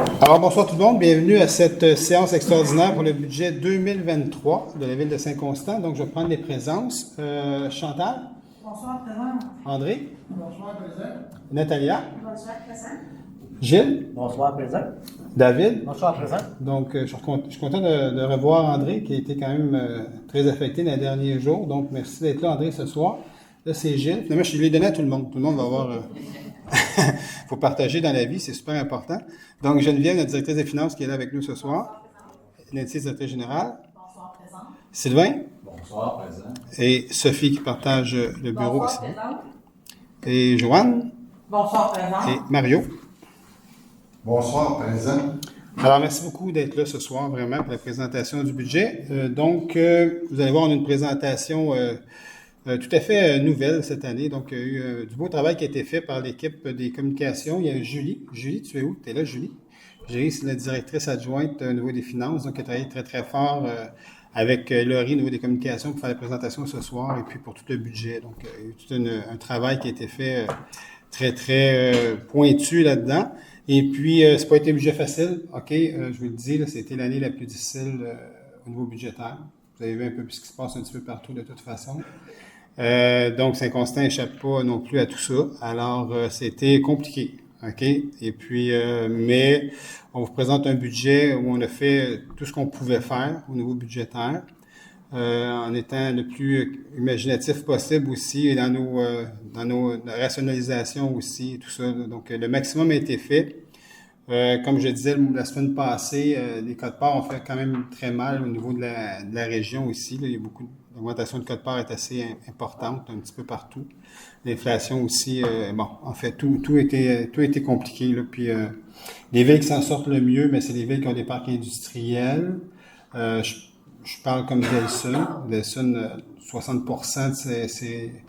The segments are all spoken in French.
Alors, bonsoir tout le monde. Bienvenue à cette séance extraordinaire pour le budget 2023 de la Ville de Saint-Constant. Donc, je vais prendre les présences. Chantal. Bonsoir, présent. André. Bonsoir, présent. Natalia. Bonsoir, présent. Gilles. Bonsoir, présent. David. Bonsoir, présent. Donc, je suis content de revoir André, qui a été quand même très affecté dans les derniers jours. Donc, merci d'être là, André, ce soir. Là, c'est Gilles. Finalement, je l'ai donné à tout le monde. Tout le monde va avoir... Il faut partager dans la vie, c'est super important. Donc, Geneviève, notre directrice des finances, qui est là avec nous ce soir. Nancy, directrice générale. Bonsoir, présent. Sylvain. Bonsoir, présent. Et Sophie, qui partage le bureau Bonsoir, aussi. présent. Et Joanne. Bonsoir, présent. Et Mario. Bonsoir, présent. Alors, merci beaucoup d'être là ce soir, vraiment, pour la présentation du budget. Vous allez voir, on a une présentation tout à fait nouvelle cette année. Donc, il y a eu du beau travail qui a été fait par l'équipe des communications. Il y a Julie. Julie, tu es où? Tu es là, Julie? Julie, c'est la directrice adjointe au niveau des finances. Donc, elle a travaillé très, très fort avec Laurie au niveau des communications pour faire la présentation ce soir et puis pour tout le budget. Donc, il y a eu tout un travail qui a été fait très, très pointu là-dedans. Et puis, c'est pas été un budget facile. OK, je vous le dis, là, c'était l'année la plus difficile au niveau budgétaire. Vous avez vu un peu ce qui se passe un petit peu partout de toute façon. Donc, Saint-Constant n'échappe pas non plus à tout ça. Alors, c'était compliqué. OK? Et puis, mais on vous présente un budget où on a fait tout ce qu'on pouvait faire au niveau budgétaire, en étant le plus imaginatif possible aussi, et dans nos rationalisations aussi, tout ça. Donc, le maximum a été fait. Comme je disais la semaine passée, les codes-parts ont fait quand même très mal au niveau de la région aussi. Là. Il y a beaucoup l'augmentation de codes-parts est assez importante un petit peu partout. L'inflation aussi, en fait, tout était compliqué. Là. Puis les villes qui s'en sortent le mieux, mais c'est les villes qui ont des parcs industriels. Je parle comme Delsun. Delsun, 60%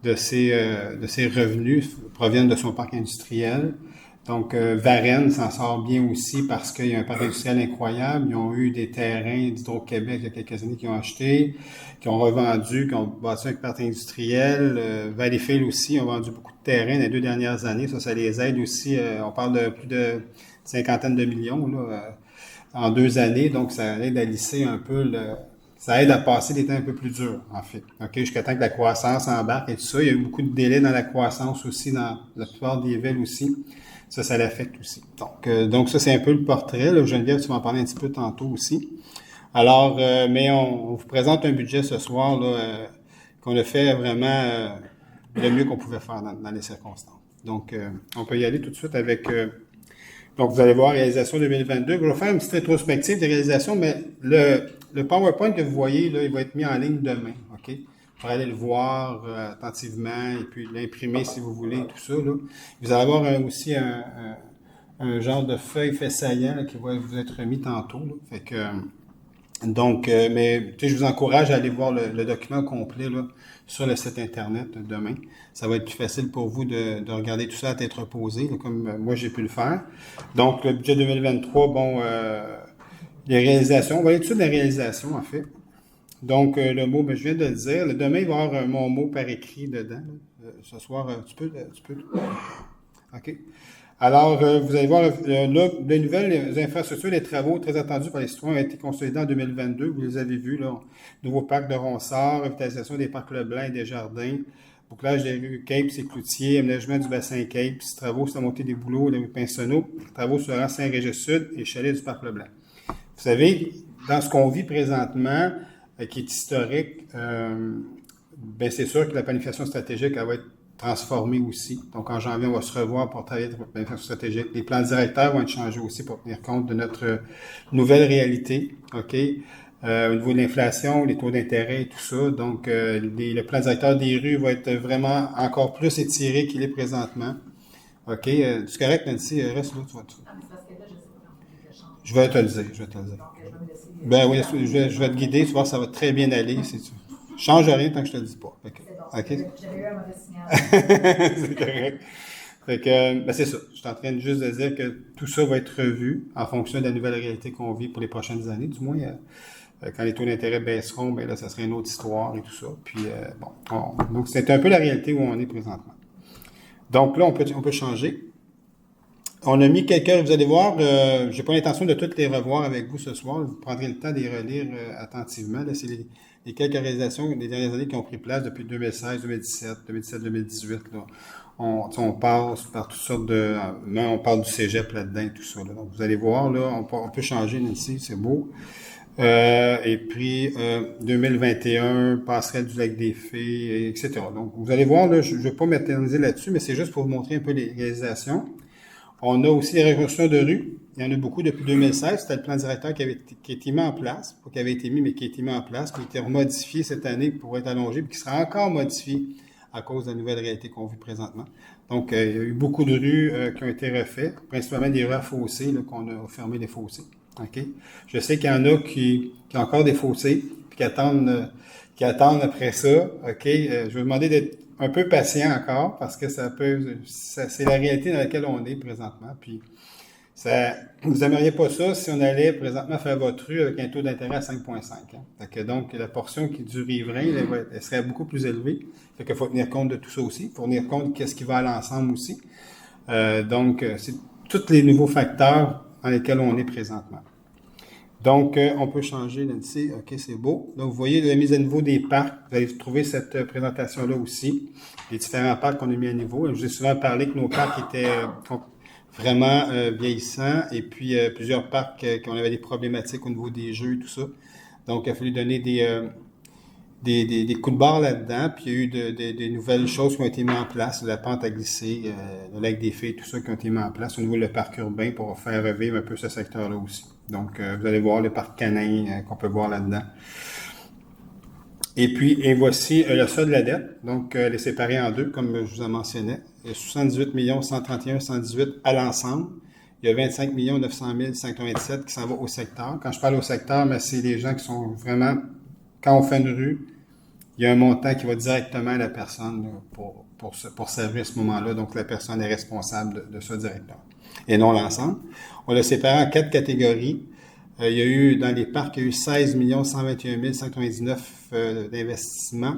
de ses revenus proviennent de son parc industriel. Donc, Varennes s'en sort bien aussi parce qu'il y a un parc industriel incroyable. Ils ont eu des terrains d'Hydro-Québec il y a quelques années qu'ils ont achetés, qui ont revendu, qui ont bâti un parc industriel. Valleyfield aussi ont vendu beaucoup de terrains dans les 2 dernières années. Ça les aide aussi. On parle de plus de cinquantaine de millions là, en 2 années. Donc, ça aide à lisser un peu ça aide à passer des temps un peu plus durs, en fait. OK, jusqu'à temps que la croissance embarque et tout ça. Il y a eu beaucoup de délais dans la croissance aussi, dans la plupart des villes aussi. Ça l'affecte aussi. Donc ça, c'est un peu le portrait. Là. Geneviève, tu vas en parler un petit peu tantôt aussi. Alors, mais on vous présente un budget ce soir là, qu'on a fait vraiment le mieux qu'on pouvait faire dans les circonstances. Donc, on peut y aller tout de suite avec... donc, vous allez voir réalisation 2022. Je vais faire une petite rétrospective des réalisations, mais le PowerPoint que vous voyez, là, il va être mis en ligne demain. OK? Pour aller le voir attentivement et puis l'imprimer si vous voulez, tout ça. Là. Vous allez avoir aussi un genre de feuille fait saillant là, qui va vous être remis tantôt. Là. Fait que, mais je vous encourage à aller voir le document complet là, sur le site Internet demain. Ça va être plus facile pour vous de regarder tout ça à tête reposée, là, comme moi j'ai pu le faire. Donc, le budget 2023, les réalisations. On va aller tout de suite des réalisations, en fait. Donc, le mot, je viens de le dire. Demain, il va y avoir mon mot par écrit dedans. Ce soir, tu peux. OK. Alors, vous allez voir, là, les nouvelles infrastructures, les travaux très attendus par les citoyens ont été consolidés en 2022. Vous les avez vus, là. Nouveau parc de Ronsard, revitalisation des parcs Leblanc et des Jardins, bouclage des rues Capes et Cloutier, aménagement du bassin Capes, travaux sur la montée des Bouleaux, la rue Pinsonneau, travaux sur la rue Saint-Régis-Sud et chalet du parc Leblanc. Vous savez, dans ce qu'on vit présentement, qui est historique, c'est sûr que la planification stratégique, elle va être transformée aussi. Donc, en janvier, on va se revoir pour travailler sur la planification stratégique. Les plans directeurs vont être changés aussi pour tenir compte de notre nouvelle réalité, OK? Au niveau de l'inflation, les taux d'intérêt et tout ça. Donc, le plan directeur des rues va être vraiment encore plus étiré qu'il est présentement. OK? C'est correct, Nancy? Reste là, tu vas... Je vais te le dire, Ben oui, je vais te guider, tu vois, ça va très bien aller. Change rien tant que je te le dis pas. J'avais eu un mauvais signal. C'est correct. Fait que, c'est ça. Je suis en train juste de dire que tout ça va être revu en fonction de la nouvelle réalité qu'on vit pour les prochaines années. Du moins, quand les taux d'intérêt baisseront, là, ça serait une autre histoire et tout ça. Puis, donc, c'est un peu la réalité où on est présentement. Donc là, on peut changer. On a mis quelques, vous allez voir, j'ai pas l'intention de toutes les revoir avec vous ce soir. Vous prendrez le temps de les relire attentivement. Là, c'est les quelques réalisations des dernières années qui ont pris place depuis 2016, 2017, 2017, 2018. Là. On passe par toutes sortes de... on parle du cégep là-dedans, tout ça. Là. Donc, vous allez voir, là, on peut changer ici, c'est beau. Et puis, 2021, passerelle du lac des Fées, etc. Donc, vous allez voir, là, je ne vais pas m'éterniser là-dessus, mais c'est juste pour vous montrer un peu les réalisations. On a aussi les reconstructions de rue. Il y en a beaucoup depuis 2016. C'était le plan directeur qui a été mis en place. Pas qui avait été mis, mais qui a été mis en place, qui a été remodifié cette année pour être allongé, puis qui sera encore modifié à cause de la nouvelle réalité qu'on vit présentement. Donc, il y a eu beaucoup de rues qui ont été refaites, principalement des rues à fossés, là, qu'on a fermé les fossés. Okay? Je sais qu'il y en a qui ont encore des fossés, puis qui attendent après ça. OK? Je vais vous demander d'être un peu patient encore, parce que c'est la réalité dans laquelle on est présentement. Puis, vous n'aimeriez pas ça si on allait présentement faire votre rue avec un taux d'intérêt à 5,5. Hein? Donc, la portion du riverain, elle serait beaucoup plus élevée. Fait qu'il faut tenir compte de tout ça aussi. Il faut tenir compte de qu'est-ce qui va à l'ensemble aussi. Donc, c'est tous les nouveaux facteurs dans lesquels on est présentement. Donc, on peut changer là-dessus. OK, c'est beau. Donc, vous voyez la mise à niveau des parcs. Vous allez trouver cette présentation-là aussi. Les différents parcs qu'on a mis à niveau. Je vous ai souvent parlé que nos parcs étaient vraiment vieillissants. Et puis, plusieurs parcs qu'on avait des problématiques au niveau des jeux et tout ça. Donc, il a fallu donner des coups de barre là-dedans. Puis, il y a eu des nouvelles choses qui ont été mises en place. La pente à glisser, le lac des Fées, tout ça qui ont été mis en place au niveau du parc urbain pour faire revivre un peu ce secteur-là aussi. Donc, vous allez voir le parc canin qu'on peut voir là-dedans. Et puis, voici le solde de la dette. Donc, elle est séparée en deux, comme je vous en mentionnais. Il y a 78 131 118 à l'ensemble. Il y a 25 900 527 qui s'en va au secteur. Quand je parle au secteur, mais c'est les gens qui sont vraiment... Quand on fait une rue, il y a un montant qui va directement à la personne pour servir à ce moment-là. Donc, la personne est responsable de ce directeur. Et non l'ensemble. On l'a séparé en 4 catégories. Il y a eu, dans les parcs, il y a eu 16 121 199 d'investissements.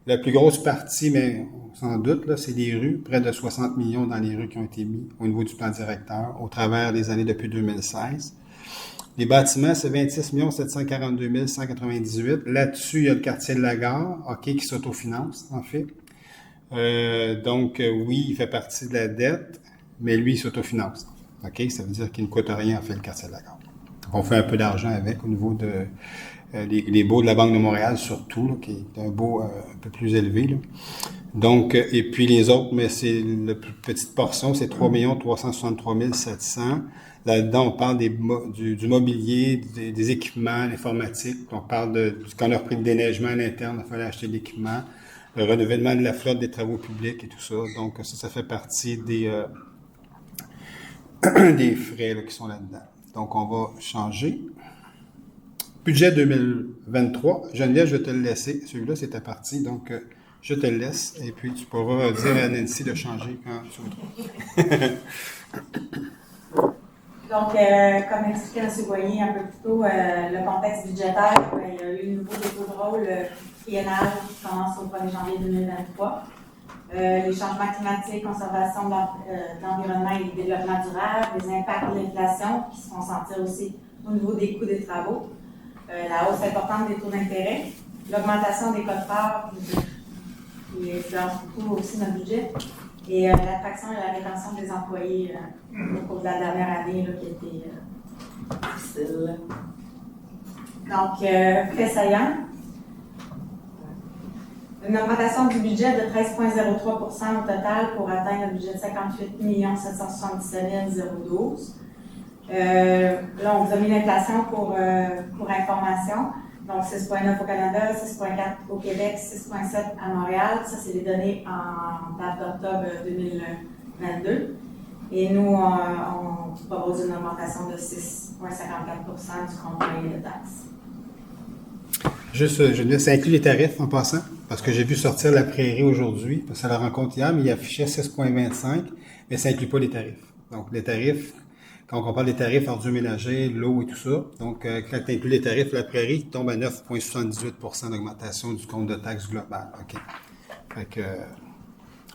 La plus grosse partie, mais sans doute, là, c'est les rues. Près de 60 millions dans les rues qui ont été mis au niveau du plan directeur au travers des années depuis 2016. Les bâtiments, c'est 26 742 198. Là-dessus, il y a le quartier de la Gare, OK, qui s'autofinance, en fait. Donc, oui, il fait partie de la dette, mais lui, il s'autofinance. OK? Ça veut dire qu'il ne coûte rien, en fait, le quartier de la Gare. Donc, on fait un peu d'argent avec au niveau de les baux de la Banque de Montréal, surtout, là, qui est un baux un peu plus élevé. Là. Donc, et puis les autres, mais c'est la plus petite portion, c'est 3 363 700. Là-dedans, on parle du mobilier, des équipements, l'informatique. On parle quand on a repris le déneigement à l'interne, il fallait acheter de l'équipement, le renouvellement de la flotte des travaux publics et tout ça. Donc, ça fait partie des frais là, qui sont là-dedans. Donc, on va changer. Budget 2023. Geneviève, je vais te le laisser. Celui-là, c'est ta partie. Donc, je te le laisse. Et puis, tu pourras dire à Nancy de changer quand tu voudras. Donc, comme expliqué M. Boyer un peu plus tôt, le contexte budgétaire, il y a eu le nouveau dépôt de rôle triennal qui commence au 1er janvier 2023. Les changements climatiques, conservation de l'environnement et le développement durable, les impacts de l'inflation qui se font sentir aussi au niveau des coûts des travaux, la hausse importante des taux d'intérêt, l'augmentation des codes parts qui influence beaucoup aussi notre budget, et l'attraction et la rétention des employés au cours de la dernière année là, qui a été difficile. Donc, fait saillant. Une augmentation du budget de 13,03 % au total pour atteindre le budget de 58 777 012. Là, on vous a mis l'inflation pour information. Donc, 6,9 au Canada, 6,4 au Québec, 6,7 à Montréal. Ça, c'est les données en date d'octobre 2022. Et nous, on propose une augmentation de 6,54 % du compte de taxes. Juste, Geneviève, ça inclut les tarifs en passant, parce que j'ai vu sortir la prairie aujourd'hui, parce que ça la rencontre hier, mais il affichait 6,25, mais ça inclut pas les tarifs. Donc, les tarifs, quand on parle des tarifs ordures ménagers, l'eau et tout ça, donc quand tu inclus les tarifs, la prairie tombe à 9,78 % d'augmentation du compte de taxes global. OK. Fait que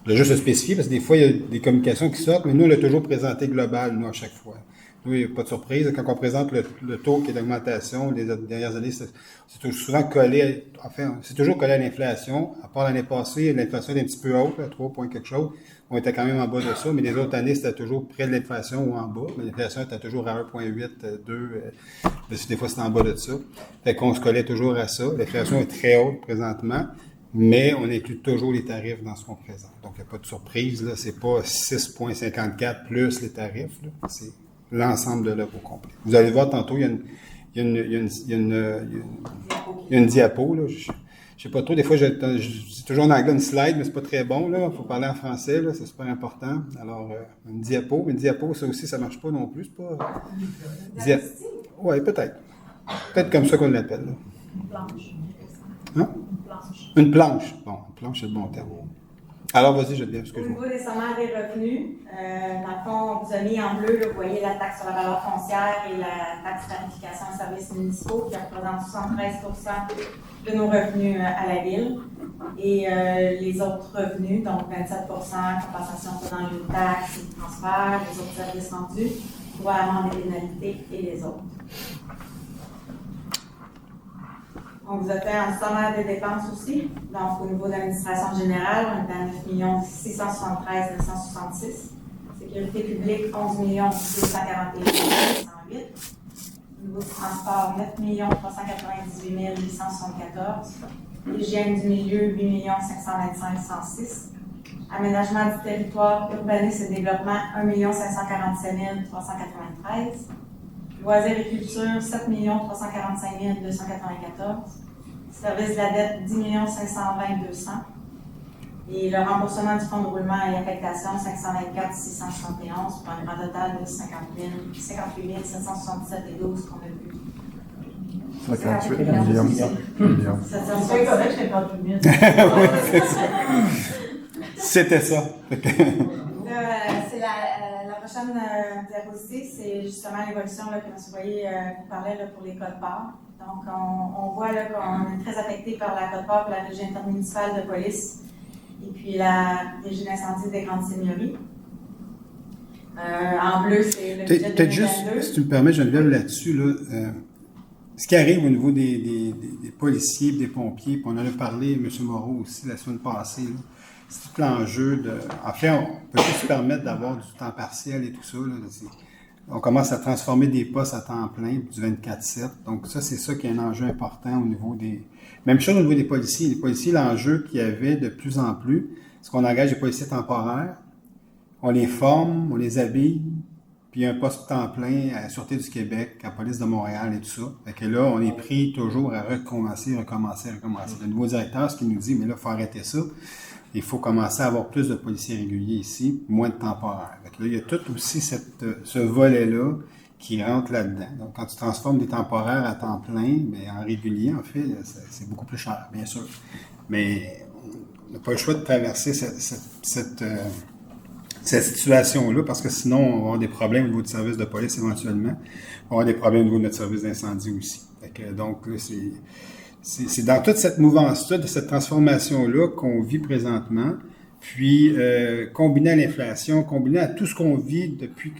Je voulais juste le spécifier parce que des fois, il y a des communications qui sortent, mais nous, on l'a toujours présenté global, nous, à chaque fois. Nous, il n'y a pas de surprise. Quand on présente le taux qui est d'augmentation, les dernières années, c'est souvent collé, enfin, c'est toujours collé à l'inflation. À part l'année passée, l'inflation est un petit peu haute, là, 3 points quelque chose. On était quand même en bas de ça, mais les autres années, c'était toujours près de l'inflation ou en bas. Mais l'inflation était toujours à 1,8, 2, des fois, c'était en bas de ça. Fait qu'on se collait toujours à ça. L'inflation est très haute présentement. Mais on inclut toujours les tarifs dans ce qu'on présente. Donc, il n'y a pas de surprise, là. C'est pas 6,54 plus les tarifs, là. C'est l'ensemble de l'œuvre au complet. Vous allez voir tantôt, il y a une diapo, là. Je sais pas trop, des fois, c'est toujours en anglais une slide, mais c'est pas très bon, là. Il faut parler en français, là. C'est super important. Alors, une diapo, ça aussi, ça marche pas non plus. C'est pas. Ouais, peut-être. Peut-être comme ça qu'on l'appelle, là. Blanche. Hein? Une planche. Bon, une planche, c'est le bon terme. Alors, vas-y, Geneviève, Au excuse-moi. niveau des sommaires des revenus, dans le fond, on vous a mis en bleu, là, vous voyez la taxe sur la valeur foncière et la taxe tarification aux services municipaux qui représentent 73% de nos revenus à la ville. Et les autres revenus, donc 27%, compensation pendant les taxes, les transferts, les autres services rendus, droits à amende et pénalités et les autres. On vous a fait un sommaire des dépenses aussi. Donc, au niveau de l'administration générale, on est à 9 673 966. Sécurité publique, 11 241 808. Au niveau du transport, 9 398 874. Hygiène du milieu, 8 525 106. Aménagement du territoire, urbanisme et développement, 1 547 393. Loisirs et culture, 7 345 294. Service de la dette, 10 520 200. Et le remboursement du fonds de roulement et affectation, 524 671, pour un grand total de 58 777 et 12 qu'on a vu. 58 millions. C'est correct, je n'ai pas plus vite. C'était ça. C'est la prochaine diapositive, c'est justement l'évolution que M. Boyer vous parlait là, pour les codes-parts. Donc, on voit là, qu'on est très affecté par la code-part pour la régie intermunicipale de police et puis la régie d'incendie des grandes seigneuries. En bleu, c'est le budget Peut-être 2022. juste, si tu me permets, Geneviève, là-dessus, là, ce qui arrive au niveau des policiers, des pompiers, puis on en a parlé, M. Moreau aussi, la semaine passée, là, c'est tout l'enjeu de... En fait, on peut plus se permettre d'avoir du temps partiel et tout ça. Là, on commence à transformer des postes à temps plein, du 24/7. Donc ça, c'est ça qui est un enjeu important au niveau des... Même chose au niveau des policiers. Les policiers, l'enjeu qu'il y avait de plus en plus, c'est qu'on engage des policiers temporaires, on les forme, on les habille, puis il y a un poste temps plein à la Sûreté du Québec, à la Police de Montréal et tout ça. Fait que là, on est pris toujours à recommencer. Le nouveau directeur, ce qu'il nous dit, mais là, il faut arrêter ça. Il faut commencer à avoir plus de policiers réguliers ici, moins de temporaires. Fait que là, il y a tout aussi ce volet-là qui rentre là-dedans. Donc, quand tu transformes des temporaires à temps plein, mais en régulier, en fait, c'est beaucoup plus cher, bien sûr. Mais on n'a pas le choix de traverser cette situation-là, parce que sinon, on va avoir des problèmes au niveau du service de police éventuellement. On va avoir des problèmes au niveau de notre service d'incendie aussi. Fait que, donc, là, c'est dans toute cette mouvance-là, de cette transformation-là qu'on vit présentement, puis combiné à l'inflation, combiné à tout ce qu'on vit depuis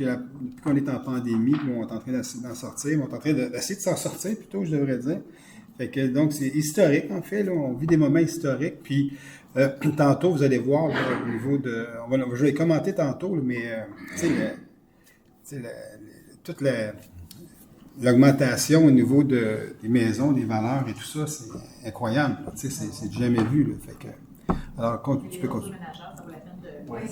qu'on est en pandémie, puis on est en train d'en sortir, on est en train d'essayer de s'en sortir plutôt, je devrais dire. Fait que donc c'est historique en fait, là, on vit des moments historiques, puis tantôt vous allez voir là, au niveau de, je vais commenter tantôt, là, mais toute l'augmentation au niveau des maisons, des valeurs et tout ça, c'est incroyable. C'est jamais vu. Là, fait que, alors, tu peux continuer.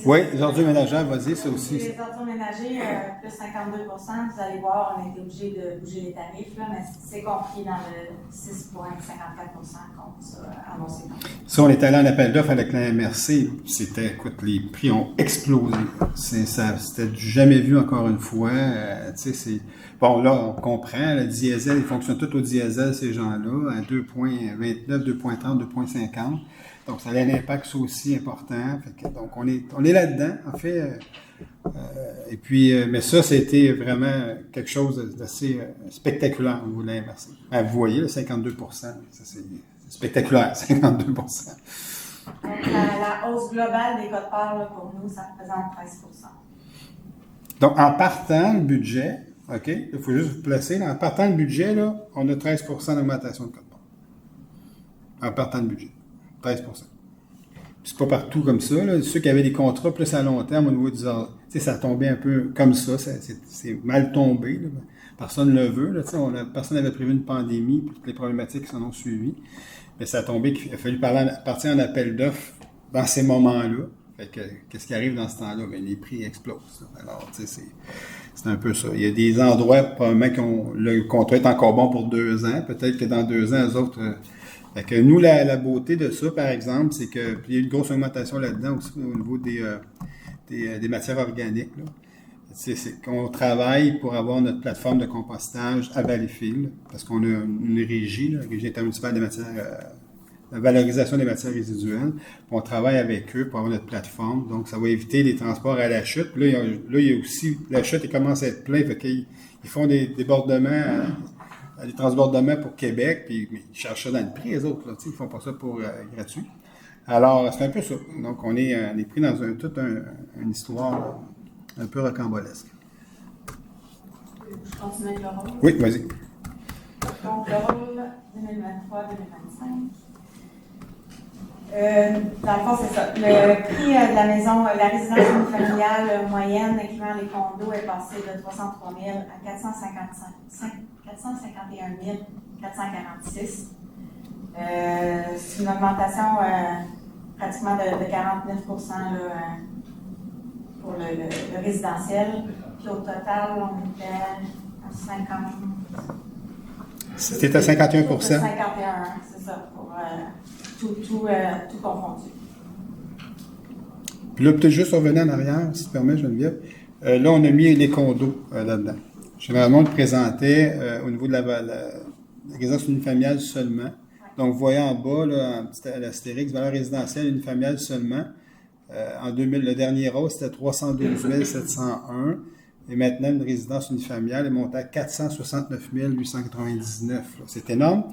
Oui, les ordures ménagères, vas-y, ça aussi. Les ordures ménagères, plus 52 vous allez voir, on a été obligé de bouger les tarifs, là, mais c'est compris dans le 6,54 qu'on a annoncé. Si on est allé en appel d'offres avec la MRC, écoute, les prix ont explosé. C'était du jamais vu encore une fois. Bon, là, on comprend, le diesel, ils fonctionnent tout au diesel, ces gens-là, à 2,29, 2,30, 2,50. Donc, ça a un impact aussi important. Fait que, donc, on est là-dedans, en fait. Et puis, mais ça, c'était vraiment quelque chose d'assez spectaculaire au niveau de la MRC. Vous voyez, là, 52 ça, c'est spectaculaire, 52 Donc, la hausse globale des codes-parts, là, pour nous, ça représente 13 Donc, en partant le budget, OK, il faut juste vous placer, là, en partant le budget, là, on a 13 d'augmentation de code-part. En partant le budget. 13 Puis c'est pas partout comme ça. Là. Ceux qui avaient des contrats plus à long terme au niveau du... ça a tombé un peu comme ça. C'est mal tombé. Là. Personne ne le veut. Là, personne n'avait prévu une pandémie et toutes les problématiques qui s'en ont suivi. Mais ça a tombé qu'il a fallu partir en appel d'offres dans ces moments-là. Fait que, qu'est-ce qui arrive dans ce temps-là? Bien, les prix explosent. Là. Alors, c'est un peu ça. Il y a des endroits, probablement, le contrat est encore bon pour 2 ans. Peut-être que dans 2 ans, les autres... Fait que nous, la beauté de ça, par exemple, c'est que il y a une grosse augmentation là-dedans aussi au niveau des matières organiques. Là. C'est qu'on travaille pour avoir notre plateforme de compostage à Valleyfield, parce qu'on a une régie, la Régie intermunicipale des matières, la valorisation des matières résiduelles. On travaille avec eux pour avoir notre plateforme. Donc, ça va éviter les transports à la chute. Puis là, il y a aussi, la chute, elle commence à être pleine. Fait qu'ils font des débordements des transbordements pour Québec, puis ils cherchent ça dans le prix, les autres, là, ils font pas ça pour gratuit. Alors, c'est un peu ça. Donc, on est pris dans toute une histoire là, un peu rocambolesque. Je continue avec le rôle. Oui, vas-y. Donc, le rôle 2023-2025. Dans le fond, c'est ça. Le prix de la maison, la résidence unifamiliale moyenne, incluant les condos, est passé de 303 000 à 451 446. C'est une augmentation pratiquement de 49 là, pour le résidentiel. Puis au total, on était à 50. C'était à 51 51, c'est ça, pour tout confondu. Puis là, peut-être juste revenir en arrière, si tu permets, Geneviève. Là, on a mis les condos là-dedans. Généralement, on le présentait au niveau de la résidence unifamiliale seulement. Donc, vous voyez en bas, là, à l'astérix, valeur résidentielle unifamiliale seulement. En 2000, le dernier rôle, c'était 312 701. Et maintenant, une résidence unifamiliale est montée à 469 899. C'est énorme.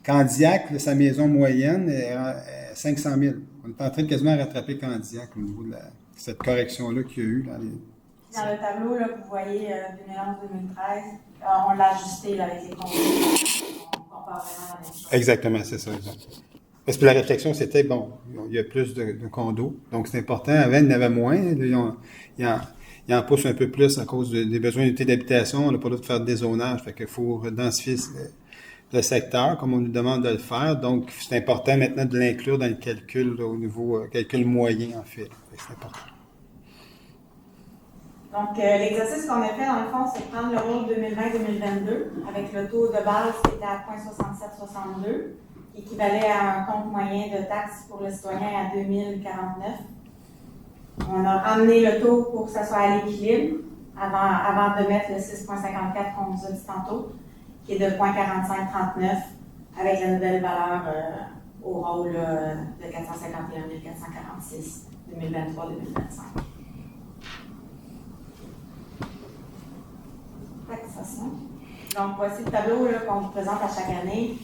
Candiac, là, sa maison moyenne est à 500 000. On est en train de quasiment rattraper Candiac au niveau de cette correction-là qu'il y a eu. Dans le tableau là, que vous voyez 2011-2013, on l'a ajusté là, avec les condos. On compare vraiment la même chose. Exactement, c'est ça. Parce que la réflexion, c'était, bon, il y a plus de condos, donc c'est important. Avant, il y en avait moins. Ils en poussent un peu plus à cause des besoins d'unités d'habitation. On n'a pas le droit de faire des zonages, fait qu'il faut densifier le secteur, comme on nous demande de le faire. Donc, c'est important maintenant de l'inclure dans le calcul, là, au niveau calcul moyen, en fait. C'est important. Donc, l'exercice qu'on a fait, dans le fond, c'est prendre le rôle 2020-2022 avec le taux de base qui était à 0,6762, qui équivalait à un compte moyen de taxes pour le citoyen à 2049. On a ramené le taux pour que ça soit à l'équilibre avant de mettre le 6,54 qu'on vous a dit tantôt, qui est de 0,4539 avec la nouvelle valeur au rôle de 451 446 2023-2025. Donc, voici le tableau qu'on vous présente à chaque année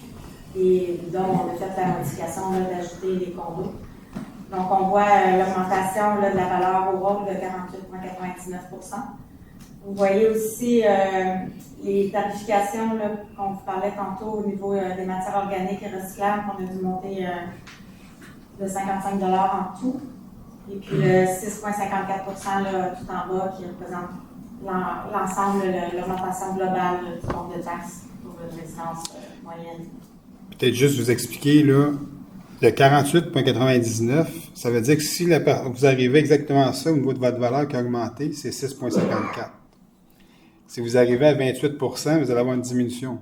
et dont on a fait la modification d'ajouter les condos. Donc, on voit l'augmentation de la valeur au rôle de 48,99 %. Vous voyez aussi les tarifications qu'on vous parlait tantôt au niveau des matières organiques et recyclables qu'on a dû monter de 55 $ en tout. Et puis le 6,54 % tout en bas qui représente l'ensemble de l'augmentation globale du compte de taxes pour une résidence moyenne. Peut-être juste vous expliquer, là, le 48,99, ça veut dire que si vous arrivez exactement à ça au niveau de votre valeur qui a augmenté, c'est 6,54. Si vous arrivez à 28 % vous allez avoir une diminution.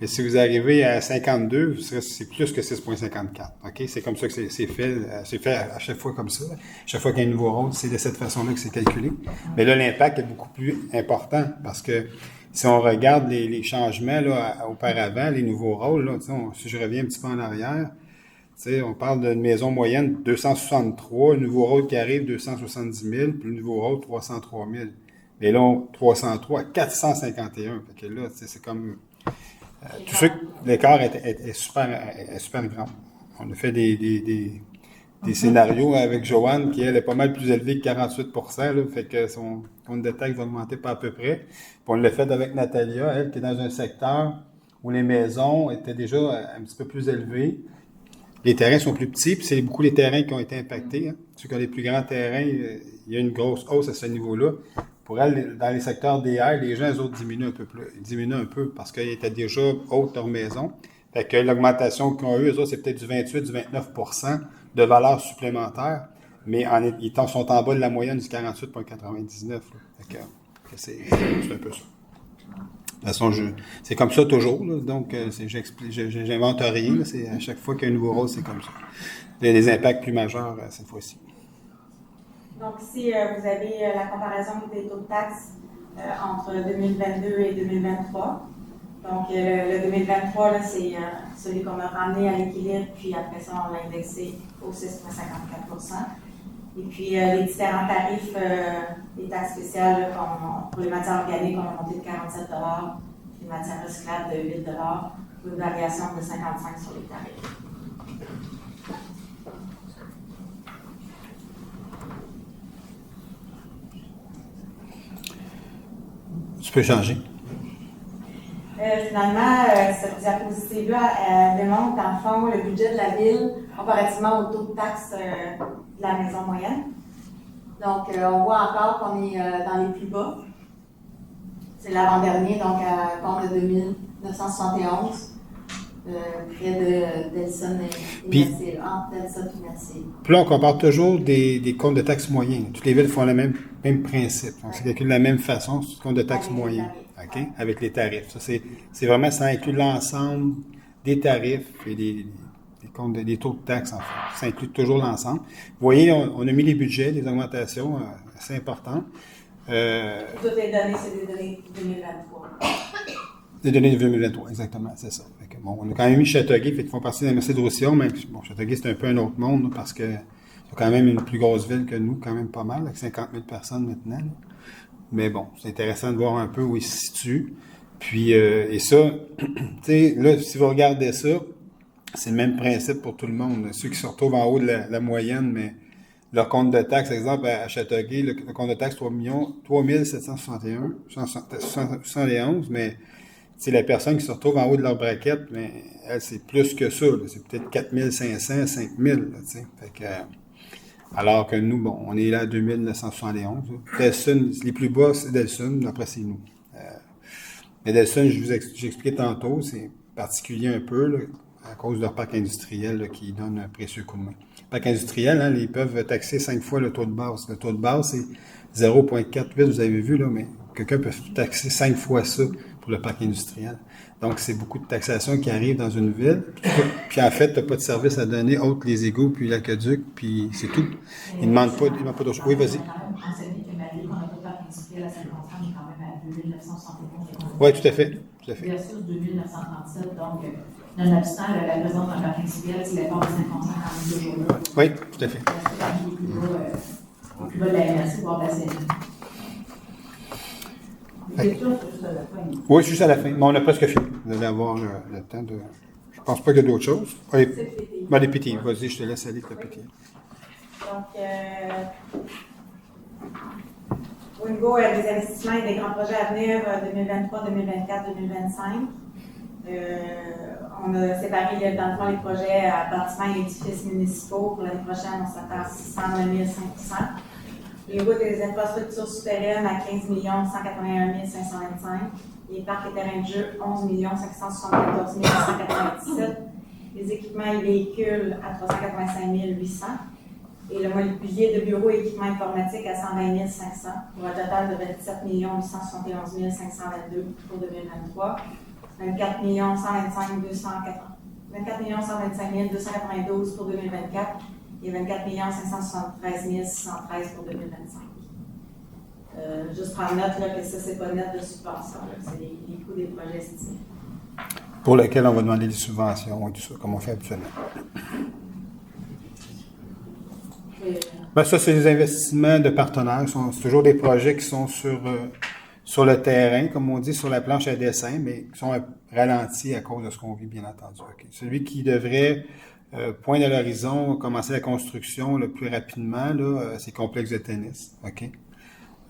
Mais si vous arrivez à 52, c'est plus que 6,54. OK? C'est comme ça que c'est fait. C'est fait à chaque fois comme ça. Chaque fois qu'il y a un nouveau rôle, c'est de cette façon-là que c'est calculé. Mais là, l'impact est beaucoup plus important parce que si on regarde les changements là, auparavant, les nouveaux rôles, là, si je reviens un petit peu en arrière, on parle d'une maison moyenne 263, le nouveau rôle qui arrive 270 000, puis le nouveau rôle 303 000. Mais là, 303 à 451. Fait que là, c'est comme... l'écart est super grand. on a fait des scénarios avec Joanne, qui elle est pas mal plus élevée que 48%, là, fait que son compte de taxe va augmenter pas à peu près. Puis on l'a fait avec Natalia, elle qui est dans un secteur où les maisons étaient déjà un petit peu plus élevées. Les terrains sont plus petits, puis c'est beaucoup les terrains qui ont été impactés. Hein. Ceux qui ont les plus grands terrains, il y a une grosse hausse à ce niveau-là. Pour elle, dans les secteurs DR, les gens, eux autres, diminuent un peu parce qu'ils étaient déjà hautes leur maison. Fait que l'augmentation qu'ils ont eue, eux autres, c'est peut-être du 28, du 29% de valeur supplémentaire, mais ils sont en bas de la moyenne du 48,99. Fait que c'est un peu ça. De toute façon, c'est comme ça toujours, là. Donc, j'invente rien. Là. C'est à chaque fois qu'il y a un nouveau rôle, c'est comme ça. Il y a des impacts plus majeurs cette fois-ci. Donc, ici, vous avez la comparaison des taux de taxes entre 2022 et 2023. Donc, le 2023, là, c'est celui qu'on a ramené à l'équilibre, puis après ça, on l'a indexé au 6,54 %. Et puis, les différents tarifs des taxes spéciales, là, pour les matières organiques, on a monté de 47 $, les matières recyclables de 8 $, pour une variation de 55 sur les tarifs. Tu peux changer. Finalement, cette diapositive-là démontre, dans le fond, le budget de la ville comparativement au taux de taxe de la maison moyenne. Donc, on voit encore qu'on est dans les plus bas. C'est l'avant-dernier, donc à compte de 2971, près de Delson et Mercier, entre Delson et Mercier. Puis là, on compare toujours des comptes de taxes moyens. Toutes les villes font le même principe. Donc, c'est calculé de la même façon, c'est le compte de taxes moyens. OK? Avec les tarifs. Ça, c'est vraiment, ça inclut l'ensemble des tarifs et des taux de taxes, en fait. Ça inclut toujours l'ensemble. Vous voyez, on a mis les budgets, des augmentations assez importantes. Toutes les données, c'est des données 2023. Des données de 2023, exactement, c'est ça. Fait que, bon, on a quand même mis Châteauguay, fait qu'ils font partie de la Mercier-Roussillon, mais bon, Châteauguay, c'est un peu un autre monde, là, parce que c'est quand même une plus grosse ville que nous, quand même pas mal, avec 50 000 personnes maintenant. Là. Mais bon, c'est intéressant de voir un peu où ils se situent. Puis, et ça, tu sais, là, si vous regardez ça, c'est le même principe pour tout le monde. Ceux qui se retrouvent en haut de la moyenne, mais leur compte de taxe, exemple, à Châteauguay, le compte de taxe 3 771, mais c'est la personne qui se retrouve en haut de leur braquette, mais elle, c'est plus que ça. Là. C'est peut-être 4 500, 5 000, là, tu sais. Fait que, alors que nous, bon, on est là à 2 971. Delson, les plus bas, c'est Delson, après c'est nous. Mais Delson, j'ai expliqué tantôt, c'est particulier un peu, là, à cause de leur parc industriel là, qui donne un précieux coup de main. Le parc industriel, hein, ils peuvent taxer 5 fois le taux de base. Le taux de base, c'est 0,48, vous avez vu, là, mais quelqu'un peut taxer 5 fois ça pour le parc industriel. Donc, c'est beaucoup de taxation qui arrive dans une ville. Puis en fait, tu n'as pas de service à donner, autre les égouts, puis l'aqueduc, puis c'est tout. Ils ne demandent pas d'autres choses. Oui, vas-y. Oui, tout à fait. Tout à fait. Versus 2937, donc, nonobstant la présence d'un parc industriel, c'est l'effort de 50 ans quand même toujours là. Oui, tout à fait. C'est plus bas de la MRC, voire de la CNI. Oui, juste à la fin. Mais on a presque fini. Vous allez avoir le temps de... Je pense pas qu'il y a d'autres choses. Allez, les PTI. Vas-y, je te laisse aller avec le PTI. Donc, au niveau des investissements et des grands projets à venir 2023, 2024, 2025, on a séparé dans le fond les projets à bâtiments et édifices municipaux. Pour l'année prochaine, on s'attend à 609 500. Les routes et les infrastructures souterraines à 15 181 525. Les parcs et terrains de jeu, 11 574 197. Les équipements et véhicules à 385 800. Et le mobilier de bureau et équipements informatiques à 120 500, pour un total de 27 871 522 pour 2023. 24 125 292 pour 2024 et 24 573 613 pour 2025. Juste prendre note là, que ça, c'est pas net de subvention, c'est les coûts des projets estimés. Pour lesquels on va demander des subventions et tout ça, comme on fait habituellement. Ben ça, c'est des investissements de partenaires. C'est toujours des projets qui sont sur le terrain, comme on dit, sur la planche à dessin, mais qui sont ralentis à cause de ce qu'on vit, bien entendu. Okay. Celui qui devrait Point à l'horizon, commencer la construction le plus rapidement, là, c'est complexe de tennis. OK?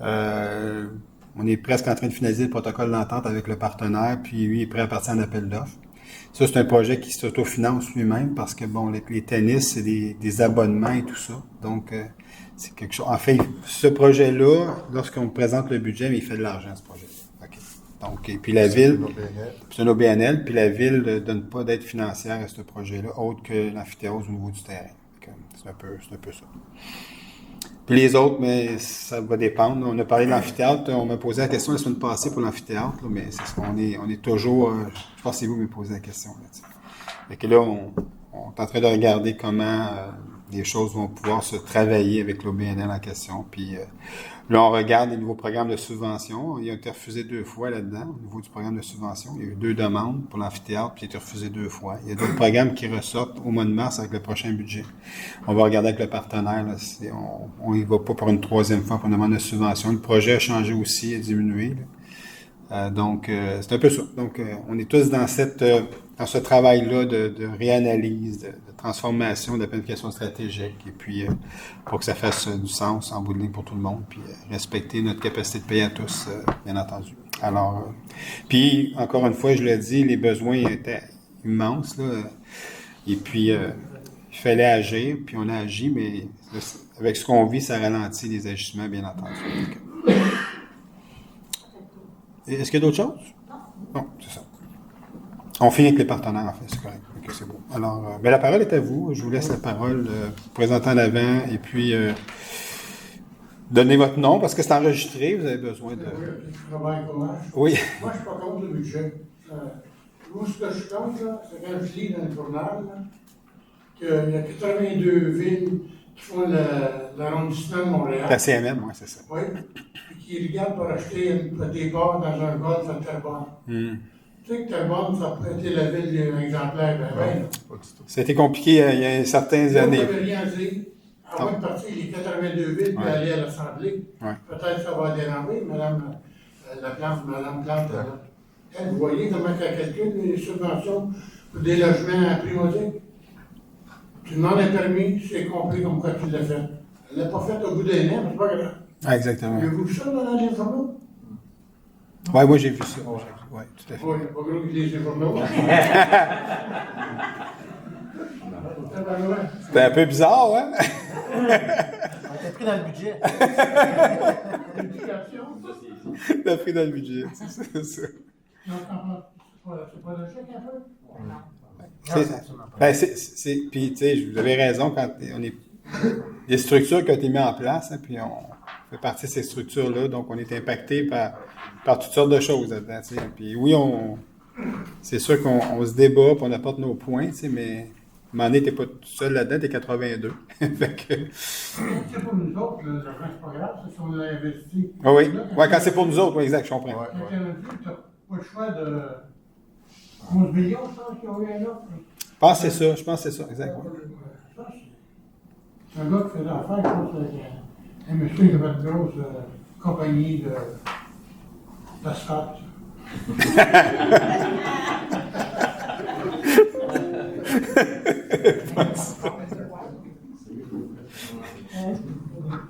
On est presque en train de finaliser le protocole d'entente avec le partenaire, puis lui est prêt à partir en appel d'offres. Ça, c'est un projet qui s'autofinance lui-même parce que, bon, les tennis, c'est des abonnements et tout ça. Donc, c'est quelque chose. En fait, ce projet-là, lorsqu'on présente le budget, mais il fait de l'argent, ce projet-là. OK. Donc, et puis la ville, c'est un OBNL, puis la ville ne donne pas d'aide financière à ce projet-là, autre que l'amphithéâtre au niveau du terrain. C'est un peu ça. Puis les autres, mais ça va dépendre. On a parlé de l'amphithéâtre. On m'a posé la question la semaine passée pour l'amphithéâtre, là, mais c'est ce qu'on est, on est toujours. Je pense que c'est vous qui m'avez posé la question. Fait que là, on est en train de regarder comment les choses vont pouvoir se travailler avec l'OBNL en question. Puis là, on regarde les nouveaux programmes de subvention. Il a été refusé 2 fois là-dedans, au niveau du programme de subvention. Il y a eu 2 demandes pour l'amphithéâtre, puis il a été refusé 2 fois. Il y a d'autres programmes qui ressortent au mois de mars avec le prochain budget. On va regarder avec le partenaire. Là, on y va pas pour une 3e fois pour une demande de subvention. Le projet a changé aussi, a diminué. Donc, c'est un peu ça. Donc, on est tous dans dans ce travail-là de réanalyse, de transformation, de planification stratégique, et puis pour que ça fasse du sens en bout de ligne pour tout le monde, puis respecter notre capacité de payer à tous, bien entendu. Alors, puis, encore une fois, je l'ai dit, les besoins étaient immenses, là, et puis il fallait agir, puis on a agi, mais avec ce qu'on vit, ça ralentit les agissements, bien entendu. Donc, est-ce qu'il y a d'autres choses? Non, c'est ça. On finit avec les partenaires, en fait, c'est correct. OK, c'est beau. Alors, ben, la parole est à vous. Je vous laisse la parole, présenter en avant, et puis donnez votre nom, parce que c'est enregistré, vous avez besoin de... Oui. Moi, je suis pas contre le budget. Moi, ce que je compte, là, c'est quand je lis dans le journal, là, qu'il y a 82 villes qui font l'arrondissement de Montréal. La CMM, oui, c'est ça. Oui. Puis qui regardent pour acheter des parts dans un golf à Terrebonne. Tu sais que Terrebonne, ça peut être la ville exemplaire. Ça a été compliqué il y a certaines années. On ne rien dire. Avant de partir les 82 villes puis aller à l'Assemblée, peut-être que ça va déranger, Madame Plante. Vous voyez comment elle calcule les subventions pour des logements primordiaux? Tu demandes un permis, c'est compris comme quoi tu l'as fait. Elle ne l'a pas fait au bout d'un an, mais c'est pas grave. Ah, exactement. Avez-vous vu ça dans les journaux? Oui, moi j'ai vu ça. Oui, tout à fait. Oui, il n'y a pas gros que les journaux. C'était un peu bizarre, hein? On était pris dans le budget. T'as pris dans le budget, c'est ça. Non, c'est pas logique un peu? Puis, tu sais, vous avez raison, quand on est. Des structures qui ont été mises en place, hein, puis on fait partie de ces structures-là, donc on est impacté par toutes sortes de choses là-dedans. Puis oui, c'est sûr qu'on se débat, puis on apporte nos points, mais à un moment donné, t'es pas tout seul là-dedans, t'es 82. Fait que... C'est pour nous autres, l'argent, c'est pas grave, c'est si on l'a investi. Oui, quand c'est pour nous autres, oui, exact, je comprends. Quand tu n'as pas le choix de 11 millions, je pense, qu'ils ont eu un autre. Je pense que c'est ça, exact. Ouais. C'est un gars qui faisait affaire, je pense, avec un monsieur qui avait une grosse compagnie d'asphalte.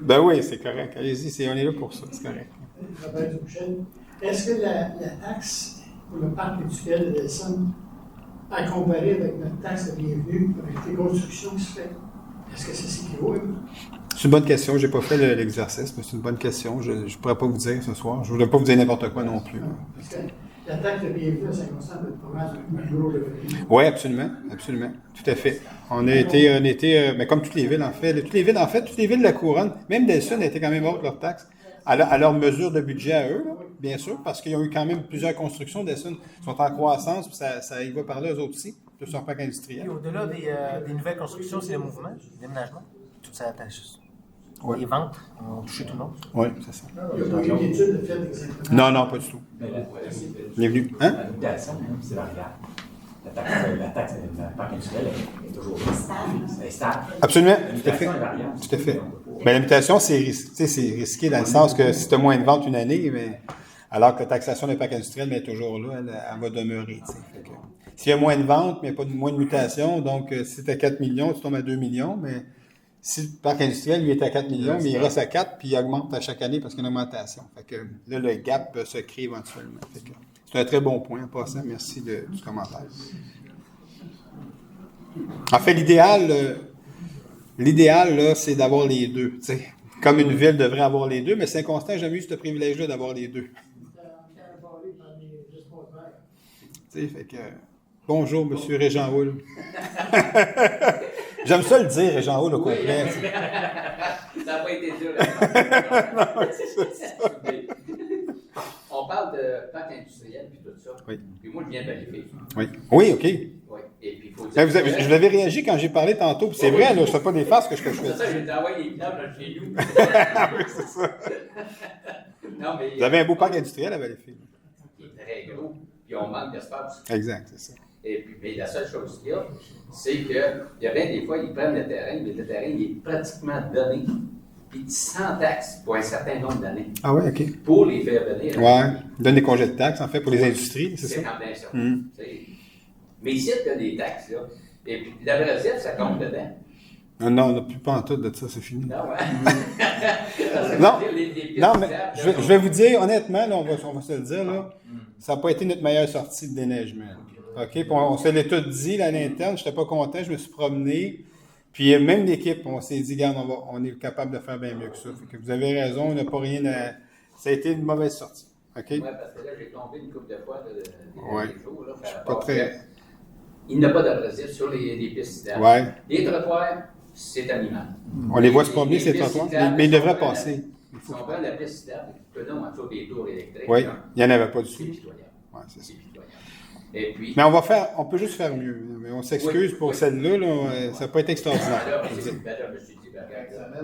Ben oui, c'est correct. Allez-y, on est là pour ça, c'est correct. Est-ce que la taxe pour le parc industriel de Delson, à comparer avec notre taxe de bienvenue, avec les constructions qui se fait, est-ce que ça s'équivaut? C'est une bonne question. Je n'ai pas fait l'exercice, mais c'est une bonne question. Je ne pourrais pas vous dire ce soir. Je ne voudrais pas vous dire n'importe quoi non plus. Parce que la taxe de bienvenue à Saint-Constant peut être pas mal un gros revenu. Oui, absolument. Tout à fait. On a été mais comme toutes les villes, en fait. Toutes les villes de la Couronne, même Delson a été quand même haute leur taxe. À leur mesure de budget à eux, là, bien sûr, parce qu'ils ont eu quand même plusieurs constructions. Delson sont en croissance, puis ça y va par là, eux autres aussi, de leur parc industriel. Puis au-delà des nouvelles constructions, c'est le mouvement, le déménagement. Tout ça attache. Oui. Les ventes ont touché tout le monde. Oui, c'est ça. Il n'y a pas eu d'études de fait exactement. Non, pas du tout. Bienvenue. Hein? La mutation, c'est variable. La taxe de la parc industriel est toujours stable. Absolument, La tout à fait. mutation est variable. Tout à fait. Mais la mutation, c'est risqué dans le sens que si tu as moins de ventes une année, mais Alors que la taxation des parcs industriels est toujours là, elle va demeurer. Fait que, s'il y a moins de ventes, mais pas moins de mutations, donc si tu as 4 millions, tu tombes à 2 millions, mais si le parc industriel, lui, est à 4 millions, mais il reste à 4, puis il augmente à chaque année parce qu'il y a une augmentation. Fait que là, le gap se crée éventuellement. Fait que c'est un très bon point en passant. Merci du commentaire. En fait, l'idéal, là, c'est d'avoir les deux. T'sais. Comme une ville devrait avoir les deux, mais Saint-Constant n'a jamais eu ce privilège-là d'avoir les deux. Fait que, bonjour, M. Régent Houle. J'aime ça le dire, Régent Houle, au complet. Oui. Ça n'a pas été dur. On parle de parc industriel et tout ça. Oui. Puis moi, je viens de Valleyfield. Oui, OK. Oui. Et puis, il faut dire. Je l'avais réagi quand j'ai parlé tantôt, puis c'est vrai, là, je ne fais pas des farces que je fais. C'est ça, j'ai envoyé les images chez nous. Oui, c'est ça. Non, mais, vous avez un beau parc industriel à Valleyfield. Il est très gros, puis on manque d'espace. Exact, c'est ça. Et puis, mais la seule chose qu'il y a, c'est qu'il y a bien des fois, ils prennent le terrain, mais le terrain, il est pratiquement donné, puis sans taxe pour un certain nombre d'années. Ah oui, OK. Pour les faire venir. Oui, ils donnent des congés de taxes, en fait, pour les industries, c'est ça? C'est quand même ça. Mais ici, il y a des taxes, là. Et puis, la Brésil, ça compte dedans. Non, on n'a plus pas en tout de ça, c'est fini. Non, ouais. Non, mais je vais vous dire, honnêtement, là, on va se le dire, là, ça n'a pas été notre meilleure sortie de déneigement. OK? Puis on se l'est tout dit, là, à l'interne, je n'étais pas content, je me suis promené. Puis même l'équipe, on s'est dit, regarde, on est capable de faire bien mieux que ça. Fait que vous avez raison, on n'a pas rien à... Ça a été une mauvaise sortie. OK? Oui, parce que là, j'ai tombé une couple de fois des jours. Là, je suis pas très... Il n'y a pas d'abrasif sur les pistes cyclables. Ouais. Les trottoirs, c'est animal. On les voit se promener, ces trottoirs, mais ils devraient passer. Si on prend la piste cyclable, que là, on a des tours électriques. Oui, il n'y en avait pas du tout. C'est pitoyable. Ouais, c'est ça. Et puis, mais on peut juste faire mieux. Mais on s'excuse pour celle-là, là, ça n'a pas été extraordinaire. Je me suis dit,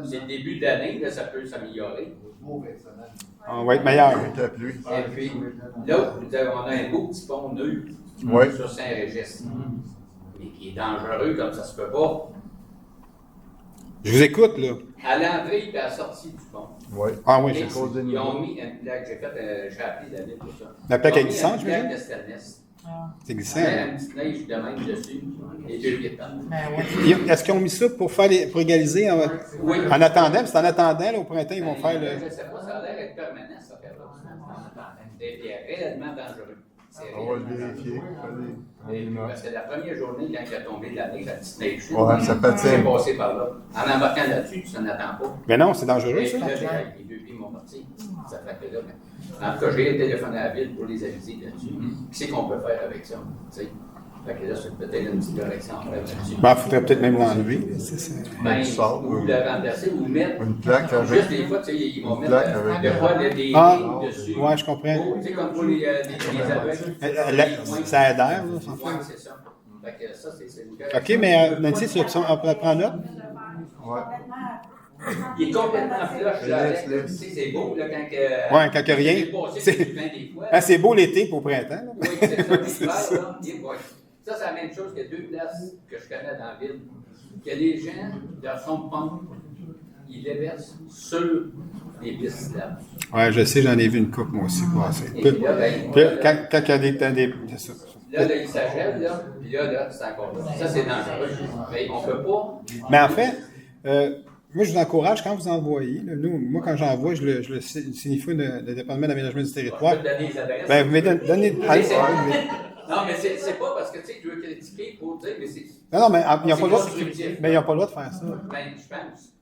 c'est le début d'année, là, ça peut s'améliorer. On va être meilleur. Et puis, là, on a un beau petit pont neuf sur Saint-Régis, mais qui est dangereux comme ça se peut pas. Je vous écoute, là. À l'entrée et à la sortie du pont. Oui. Ah oui, j'ai posé une. Ils ont mis une plaque, j'ai appelé David pour ça. La plaque est glissante, je veux dire? Une plaque de stainless. C'est glissant. Une petite neige de même dessus, et 2 pieds de temps. Est-ce qu'ils ont mis ça pour égaliser en attendant? C'est en attendant, là, au printemps, ils vont faire le... Je ne sais pas, ça a l'air d'être permanent, cette affaire-là. C'est réellement dangereux. On va le vérifier. Parce que la première journée, quand il a tombé de la neige, la petite neige, ça patine. c'est passé par là. En embarquant là-dessus, tu n'en attends pas. Mais non, c'est dangereux, Et ça. puis là, les 2 pieds m'ont parti. Ça fait que là, en tout cas, j'ai téléphoné à la ville pour les aviser là-dessus. Qu'est-ce qu'on peut faire avec ça? Fait que là, c'est peut-être une petite correction à faire là-dessus. Il faudrait peut-être même l'enlever. Ou la remplacer, ou mettre. Une plaque avec. Juste des fois, tu sais, ils vont mettre des fois des lignes dessus. Oui, je comprends. Tu sais, comme pour les aveugles. Ça adhère, là. Oui, c'est ça. Fait que ça, c'est une OK, mais Nancy, tu prends note? Oui. Il est complètement flush, là. Tu sais, c'est beau, là, quand que. Oui, quand il n'y a rien. C'est beau l'été pour au printemps. Oui, c'est ça. Ça, c'est la même chose que 2 places que je connais dans la ville. Que les gens, dans son pompe, ils les versent sur les pistes cyclables. Oui, je sais, j'en ai vu une coupe, moi aussi, passer. Et puis là, quand il y a des... C'est ça. Là, il s'achève, là, puis là, c'est encore là. Ça, c'est dangereux. Mais on ne peut pas. Mais en fait, moi, je vous encourage, quand vous envoyez, là, moi, quand j'envoie, je le signifie le département d'aménagement du territoire. Je peux te donner les adresses. Ben, vous me donnez... Non, mais c'est pas parce que tu sais, tu veux critiquer pour dire, mais c'est. Non, mais ils n'ont pas le droit de faire ça. Ben, je pense.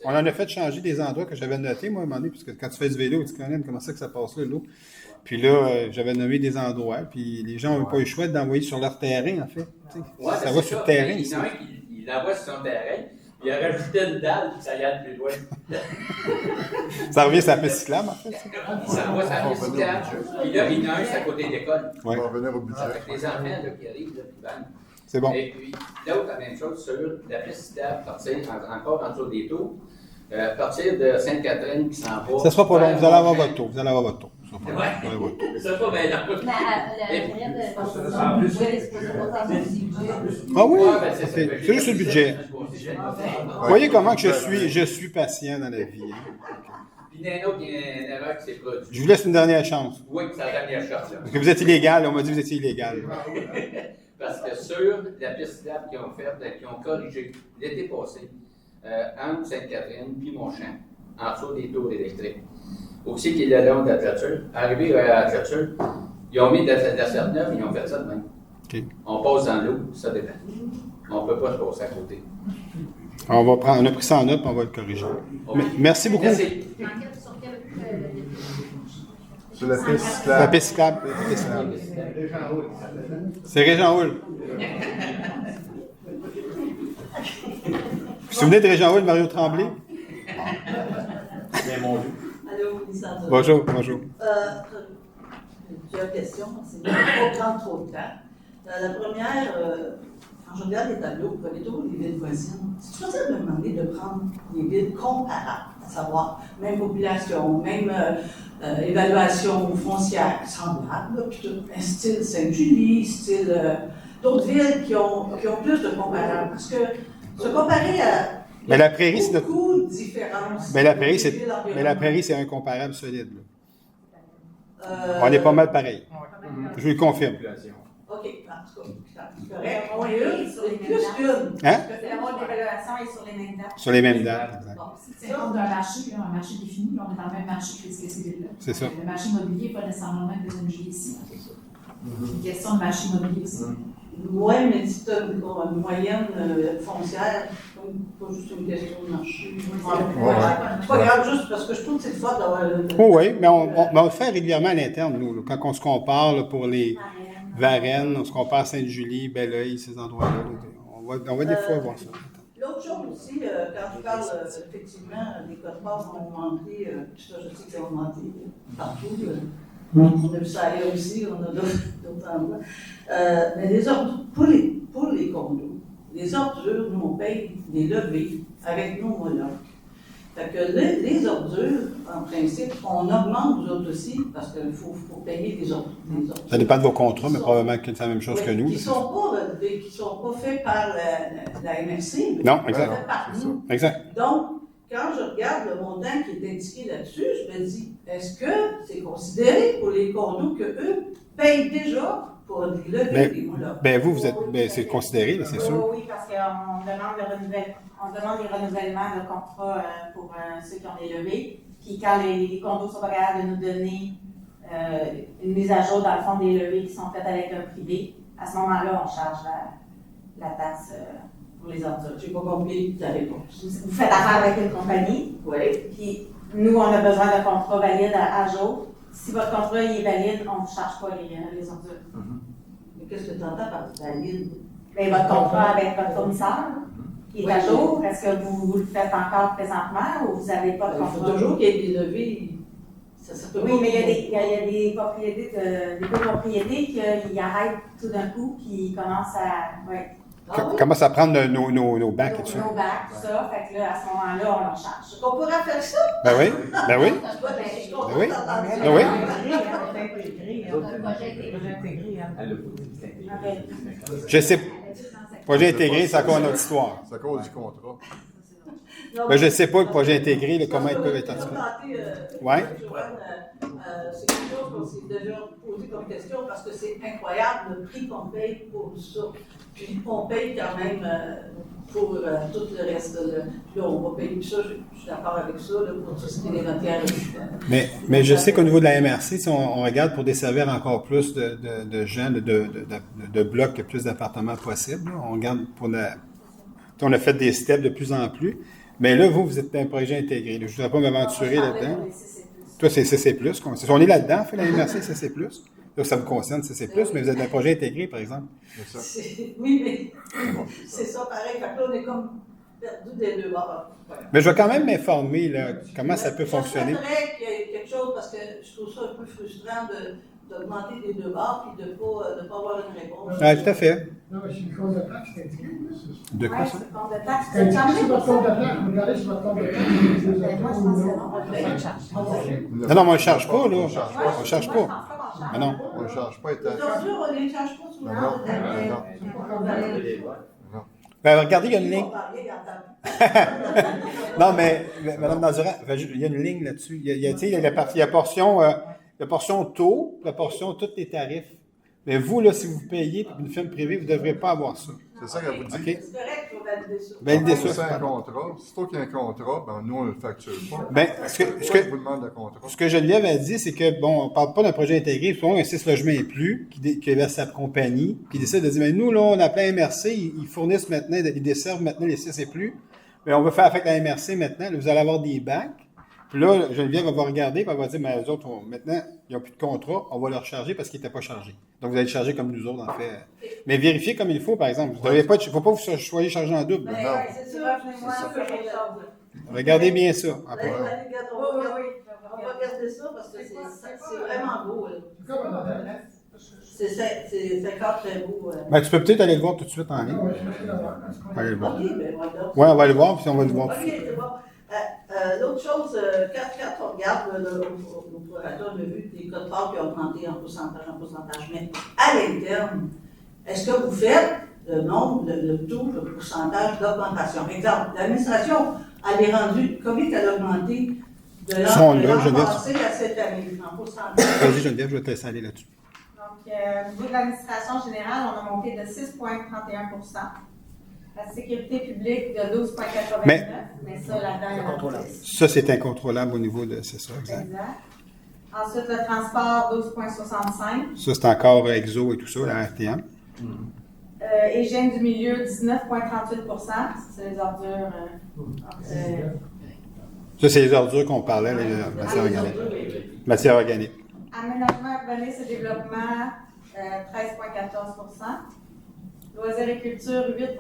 On en a fait changer des endroits que j'avais notés, moi, à un moment donné, parce que quand tu fais du vélo, tu connais comment ça que ça passe là, l'eau. Puis là, j'avais nommé des endroits, puis les gens n'ont pas eu le choix d'envoyer sur leur terrain, en fait. Ouais, ça va sur le terrain. Il y en a un qui l'envoie sur son terrain, puis il a rajouté une dalle, puis ça y a plus loin. Ça revient sur la piste cyclable, en fait. Ça envoie sur la piste cyclable, puis là, il y en a un, c'est à côté de l'école. On va revenir au budget. Avec les enfants là, qui arrivent, là, puis bang. C'est bon. Et puis, l'autre, la même chose sur la piste cyclable, partir encore en dessous des tours, partir de Sainte-Catherine qui s'en va. Ça sera pas long, vous allez avoir votre tour. Vous allez avoir votre tour. Ça sera pas bien long. Ah oui? C'est juste le budget. Vous voyez comment que je suis patient dans la vie. Hein? Puis il y en a un autre, il y a une erreur qui s'est produite. Je vous laisse une dernière chance. Oui, c'est la dernière chance. Là. Parce que vous êtes illégal, on m'a dit que vous étiez illégal. Parce que sur la piste cyclable qu'ils ont faite, qu'ils ont corrigé l'été passé, entre Sainte-Catherine puis Montchamp, en dessous des tours électriques, aussi qui est le long de la toiture, arrivé à la toiture, ils ont mis de la serre neuve et ils ont fait ça de même. Okay. On passe dans l'eau, ça dépend. On ne peut pas se passer à côté. On a pris ça en note et on va le corriger. Okay. Merci beaucoup. Merci. Sur la piste La cyclable. piste cyclable. C'est Régent Houle. Vous vous souvenez de Régent Houle, Mario Tremblay? Allô, Lissandra. Bonjour, bonjour. Plusieurs questions, c'est de ne pas prendre trop de temps. La première, quand je regarde les tableaux, vous prenez toujours les villes voisines. C'est facile de me demander de prendre des villes comparables, à savoir même population, même évaluation foncière semblable, puis tout, un style Sainte-Julie, style d'autres villes qui ont plus de comparables. Parce que se comparer à Mais la prairie, c'est notre. beaucoup de différences. Mais la prairie, c'est, des villes mais la prairie, c'est un comparable solide. Là. environnantes. On est pas mal pareil. Je vous le confirme. OK, en tout cas, c'est correct. On est une, c'est plus qu'une. Hein? Parce que le mode d'évaluation est sur les mêmes dates. Sur les mêmes dates. Exact. Bon, C'est comme d'un marché, là, un marché défini, là, on est dans le même marché que ces villes-là. C'est ça. Le marché immobilier n'est pas nécessairement le même que le juillet ici. C'est une question de marché immobilier aussi. Oui, mais si tu as une moyenne foncière, pas juste une question de marché. C'est pas grave, juste parce que je trouve que c'est le fun d'avoir. Oh oui, mais on le fait régulièrement à l'interne, nous. Là. Quand on se compare là, pour les Varennes, on se compare à Sainte-Julie, Belleuil, ces endroits-là. On va des fois voir ça. L'autre chose aussi, quand tu parles effectivement des codes parts ont augmenté, ça je sais que ça a augmenté partout. On a vu ça ailleurs aussi, on a d'autres endroits. Mais les ordures, pour les condos, les ordures, nous, on paye des levées avec nos homologues. Fait que les ordures, en principe, on augmente nous autres aussi, parce qu'il faut payer des ordures. Ça dépend de vos contrats, mais probablement que c'est la même chose que nous. Qui ne sont pas relevés, qui ne sont pas faits par la MRC. Non, exact. Faits par nous. Exact. Donc, quand je regarde le montant qui est indiqué là-dessus, je me dis, est-ce que c'est considéré pour les condos qu'eux payent déjà pour les lever des moulins? Ben vous êtes, c'est considéré, là, c'est sûr. Oui, parce qu'on demande les renouvellements de contrats pour ceux qui ont des levées. Puis quand les condos sont pas capables de nous donner une mise à jour dans le fond des levées qui sont faites avec un privé, à ce moment-là, on charge la taxe pour les ordures. Je n'ai pas compris ta réponse. Vous faites affaire avec une compagnie, Oui. puis nous, on a besoin de contrats valides à jour. Si votre contrat est valide, on ne vous charge pas les ordures. Mais qu'est-ce que tu entends par valide? Bien, votre contrat avec votre fournisseur, qui est à jour, est-ce que vous le faites encore présentement ou vous n'avez pas de Il faut contrat? toujours qu'il y ait des levées. Ça peut Oui, pas- mais il y a des propriétés, des copropriétés qui arrêtent tout d'un coup, qui commencent à. Ouais. Ah oui? Commence à prendre nos bacs et tout ça. Nos bacs, tout ça. Fait que là, à ce moment-là, on leur charge. On pourrait faire ça? Ben oui, ben oui. Je suis contente Ben oui. d'entendre ça. Ben oui. Elle l'a pas dit. Je sais. Projet intégré, c'est encore notre histoire. C'est à cause du contrat. Non, Ben, je ne sais pas le projet intégré, là, comment ils peuvent être en anticipés. Ouais. Ouais. C'est quelque chose qu'on s'est déjà posé comme question parce que c'est incroyable le prix qu'on paye pour ça. Puis on paye quand même pour tout le reste. Là, on va payer. Puis ça, je suis d'accord avec ça, là, pour tout ce qui est les matières. Mais je sais qu'au niveau de la MRC, si on regarde pour desservir encore plus de gens, de blocs, plus d'appartements possibles, là, on regarde pour la. On a fait des steps de plus en plus. Mais là, vous êtes un projet intégré. Je ne voudrais pas m'aventurer là-dedans. Toi, c'est CC+. On est là-dedans, fait la MRC, CC+. Là, ça vous concerne, CC+, mais vous êtes un projet intégré, par exemple. C'est ça. Oui, mais c'est ça pareil. Fait que là, on est comme perdu des deux bords. Ouais. Mais je vais quand même m'informer, là, comment ça peut fonctionner. Je souhaiterais qu'il y ait quelque chose, parce que je trouve ça un peu frustrant d'augmenter des deux bords et de ne pas avoir une réponse. Oui, tout à fait. Non, mais c'est une compte de taxe, c'est indiqué, là, c'est De quoi ça? C'est compte de taxe. c'est indiqué sur votre compte de taxe. Regardez sur votre compte de taxe. Moi, je pense que non. Non, mais on ne charge pas, là. On charge pas. On ne charge pas. Mais non. On ne charge pas étant. Les ordures, on ne les charge pas sur le Non, nom de non. Ben, regardez, il y a une ligne. Non, mais Mme Danduran, il y a une ligne là-dessus. Il y a la portion taux, la portion tous les tarifs. Mais vous, là, si vous payez pour une firme privée, vous ne devrez pas avoir ça. C'est ça qu'elle vous dit. OK? C'est correct, il faut valider ça. Valider C'est ça. un contrat. Si toi qu'il y a un contrat, ben nous, on ne le facture pas. Ben, Je vous demande le contrat. ce que Geneviève a dit, c'est que, bon, on ne parle pas d'un projet intégré, souvent un 6 logements et plus, qui avait sa compagnie, qui décide de dire, mais nous, là, on a plein MRC, ils fournissent maintenant, ils desservent maintenant les 6 et plus, mais on va faire avec la MRC maintenant, là, vous allez avoir des bacs. Puis là, Geneviève va regarder, puis elle va dire, mais eux autres, maintenant, ils n'ont plus de contrat, on va leur charger parce qu'ils n'étaient pas chargés. Donc, vous allez charger comme nous autres, en fait. Mais vérifiez comme il faut, par exemple. Vous ne faut pas que vous soyez chargé en double. Ben, Non. ouais, c'est ça, revenez-moi sur quelque chose. Regardez bien ça. On va regarder ça parce que c'est vraiment beau. C'est 50 très beau. Ben, tu peux peut-être aller le voir tout de suite en ligne. On va aller le voir. OK, ben, voilà. Oui, on va aller le voir, puis on va le voir. OK, c'est bon. L'autre chose, quand on regarde l'opérateur de vue des codes parts qui ont augmenté en pourcentage, mais à l'interne, est-ce que vous faites le nombre, le taux, le pourcentage d'augmentation? Exemple, l'administration, elle est rendue, combien elle a augmenté de l'an passé à cette année en pourcentage? Vas-y, Geneviève, je vais te laisser aller là-dessus. Donc, au niveau de l'administration générale, on a monté de 6,31 la sécurité publique de 12,89 mais ça, là-dedans, ça, c'est incontrôlable au niveau de... C'est ça, exact. Ensuite, le transport, 12,65 ça, c'est encore EXO et tout ça, la RTM. Hygiène du milieu, 19,38 c'est les ordures. Ça, c'est les ordures qu'on parlait, les matières organiques. Matières organiques. Aménagement, urbanisme et développement, 13,14 loisirs et culture, 8,35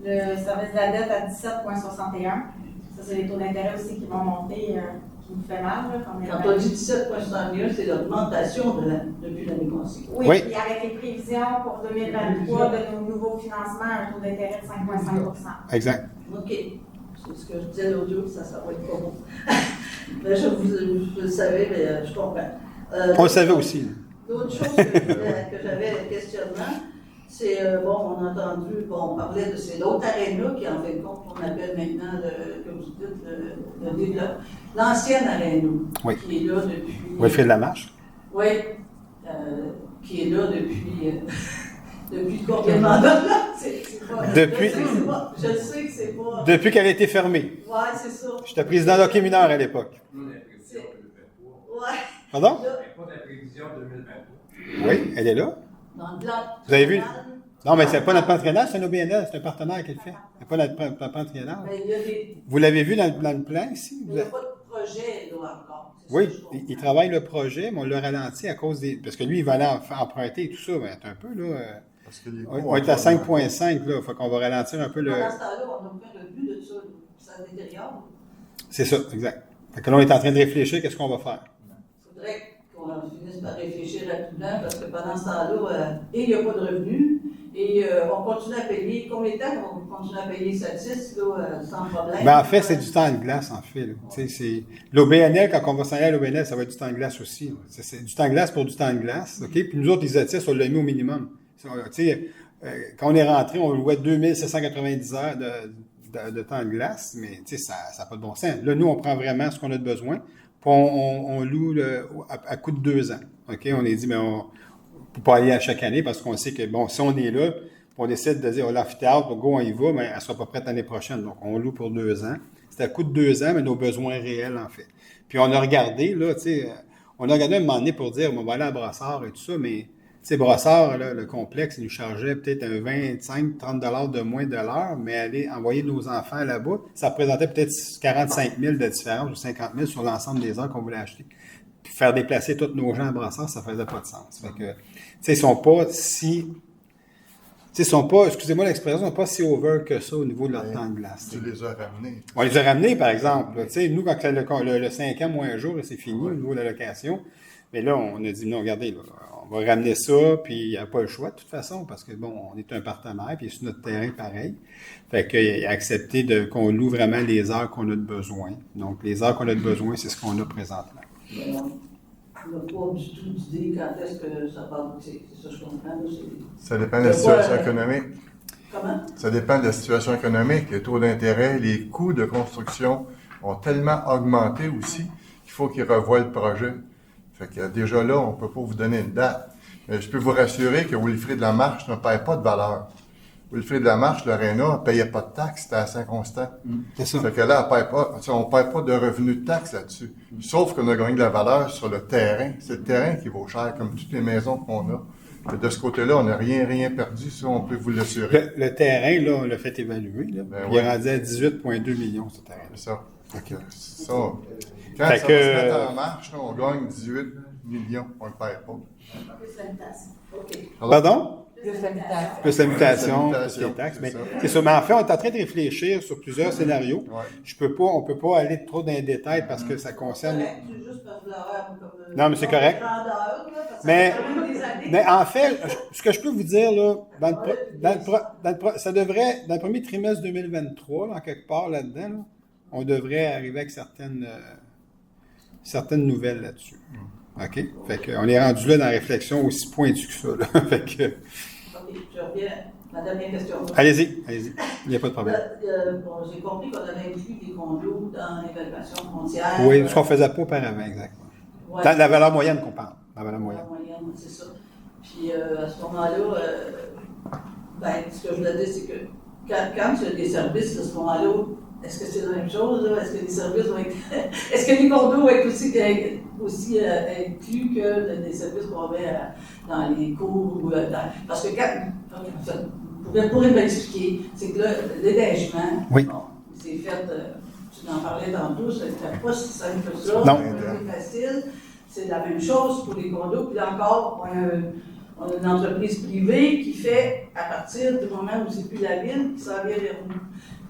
le service de la dette à 17,61 ça, c'est les taux d'intérêt aussi qui vont monter, qui nous fait mal. Là, quand on dit 17,61 c'est l'augmentation depuis l'année passée. Oui, puis avec les prévisions pour 2023 de nos nouveaux financements, un taux d'intérêt de 5,5 Exact. OK. C'est ce que je disais l'autre jour, ça va être pas bon. Mais vous le savez, mais je comprends. On le savait aussi. L'autre chose que j'avais un questionnement, c'est, bon, on a entendu, bon, on parlait de ces l'autre aréna qui, en fin de compte, on appelle maintenant, comme vous dites, le développement. L'ancienne aréna, qui est là depuis... Wilfrid Lamarche. Oui, qui est là depuis... depuis combien de mandats, là? Depuis... Je sais que c'est pas... Depuis qu'elle a été fermée. Oui, c'est ça. J'étais président d'hockey mineur à l'époque. Oui. Pardon? Pas de la prévision 2023. Oui, elle est là. Dans le plan. Vous avez vu? Non, mais c'est pas notre plan triennal, c'est un OBNL, c'est un partenaire qui le fait. C'est pas notre plan triennal. Vous l'avez vu dans le plan ici? Il n'y a pas de projet là encore. Oui, il travaille le projet, mais on l'a ralenti à cause des... Parce que lui, il va aller emprunter et tout ça, mais un peu, là... on est à 5,5, là, il faut qu'on va ralentir un peu le... Pendant ce temps-là, on n'a aucun revenu de ça, ça détériore. C'est ça, exact. Fait que là, on est en train de réfléchir, qu'est-ce qu'on va faire? Il faudrait qu'on finisse par réfléchir rapidement, parce que pendant ce temps-là, il n'y a pas de revenus, et on continue à payer. Combien de temps qu'on continue à payer Satis, là, sans problème? Ben, en fait, c'est du temps de glace, en fait. C'est l'OBNL, quand on va s'en aller à l'OBNL, ça va être du temps de glace aussi. C'est du temps de glace pour du temps de glace, OK? Puis nous autres, les Satis, on l'a mis au minimum. Quand on est rentré, on louait 2790 heures de temps de glace, mais ça n'a pas de bon sens. Là, nous, on prend vraiment ce qu'on a de besoin, puis on loue à coût de 2 ans. OK? On est dit, mais on ne peut pas aller à chaque année parce qu'on sait que, bon, si on est là, on décide de dire, l'amphithéâtre, go, on y va, mais elle ne sera pas prête l'année prochaine. Donc, on loue pour 2 ans. C'est à coût de 2 ans, mais nos besoins réels, en fait. Puis, on a regardé, là, on a regardé un moment donné pour dire, on va aller à Brossard et tout ça, mais, Brossard, là, le complexe, il nous chargeait peut-être un 25-30 de moins de l'heure, mais aller envoyer nos enfants là-bas, ça représentait peut-être 45 000 de différence ou 50 000 sur l'ensemble des heures qu'on voulait acheter. Puis faire déplacer tous nos gens à Brossard, ça faisait pas de sens. Fait que, ils sont pas si... excusez-moi l'expression, ils sont pas si over que ça au niveau de leur temps de glace. Tu les as ramenés. On les a ramenés, par exemple. Nous, quand le 5 ans moins un jour, c'est fini au niveau de la location. Mais là, on a dit, non, regardez, là, on va ramener ça, puis il n'y a pas le choix de toute façon, parce que, bon, on est un partenaire, puis sur notre terrain, pareil. Fait qu'il a accepté qu'on loue vraiment les heures qu'on a de besoin. Donc, les heures qu'on a de besoin, c'est ce qu'on a présentement. Mais on n'a pas du tout d'idée quand est-ce que ça va aboutir. C'est ça que je comprends. Ça dépend de la situation économique. Comment? Ça dépend de la situation économique. Les taux d'intérêt, les coûts de construction ont tellement augmenté aussi qu'il faut qu'ils revoient le projet. Fait que déjà là, on ne peut pas vous donner une date. Mais je peux vous rassurer que Wilfrid Lamarche ne perd pas de valeur. Wilfrid Lamarche, l'Arena, ne payait pas de taxes, c'était assez constant. C'est ça. Fait que là, on ne perd pas de revenus de taxes là-dessus. Sauf qu'on a gagné de la valeur sur le terrain. C'est le terrain qui vaut cher, comme toutes les maisons qu'on a. Et de ce côté-là, on n'a rien perdu, ça, on peut vous l'assurer. Le terrain, là, on l'a fait évaluer. Là, il est rendu à 18,2 millions, ce terrain. C'est ça. OK. Ça. Quand ça va se mettre en marche, là, on gagne 18 millions, on ne le perd pas. Pardon? Plus la mutation. Plus la mutation, Plus la plus les taxes. Mais c'est ça. c'est ça. Mais en fait, on est en train de réfléchir sur plusieurs scénarios. Ouais. On peut pas aller trop dans les détails parce que ça concerne. C'est juste parce que l'avoir comme. Non, mais c'est correct. Grandeur, là, parce que Mais, ça fait quand même des années. mais en fait, ce que je peux vous dire, là, ça devrait, dans le premier trimestre 2023, là, en quelque part là-dedans, là, on devrait arriver avec certaines nouvelles là-dessus. OK? Fait qu'on est rendu là dans la réflexion aussi pointue que ça. Là. Fait que, OK, je reviens. Ma dernière question. allez-y. Il n'y a pas de problème. Bon, j'ai compris qu'on avait inclus des condos dans l'évaluation foncière. Oui, ce qu'on ne faisait pas auparavant, exactement. Ouais. Dans la valeur moyenne qu'on parle. La valeur moyenne. La moyenne, c'est ça. Puis à ce moment-là, ben, ce que je voulais dire, c'est que quand tu as des services, à ce moment-là, est-ce que c'est la même chose? Là? Est-ce que les services vont être. Est-ce que les condos vont être aussi inclus que des services qu'on met dans les cours? Parce que quand. Pour m'expliquer, c'est que là, l'hébergement, oui. Bon, c'est fait. Tu en parlais tantôt, c'était pas si simple que ça. Non. C'est facile. C'est la même chose pour les condos. Puis là encore, on a une entreprise privée qui fait, à partir du moment où c'est plus la ville, qui s'en vient vers nous.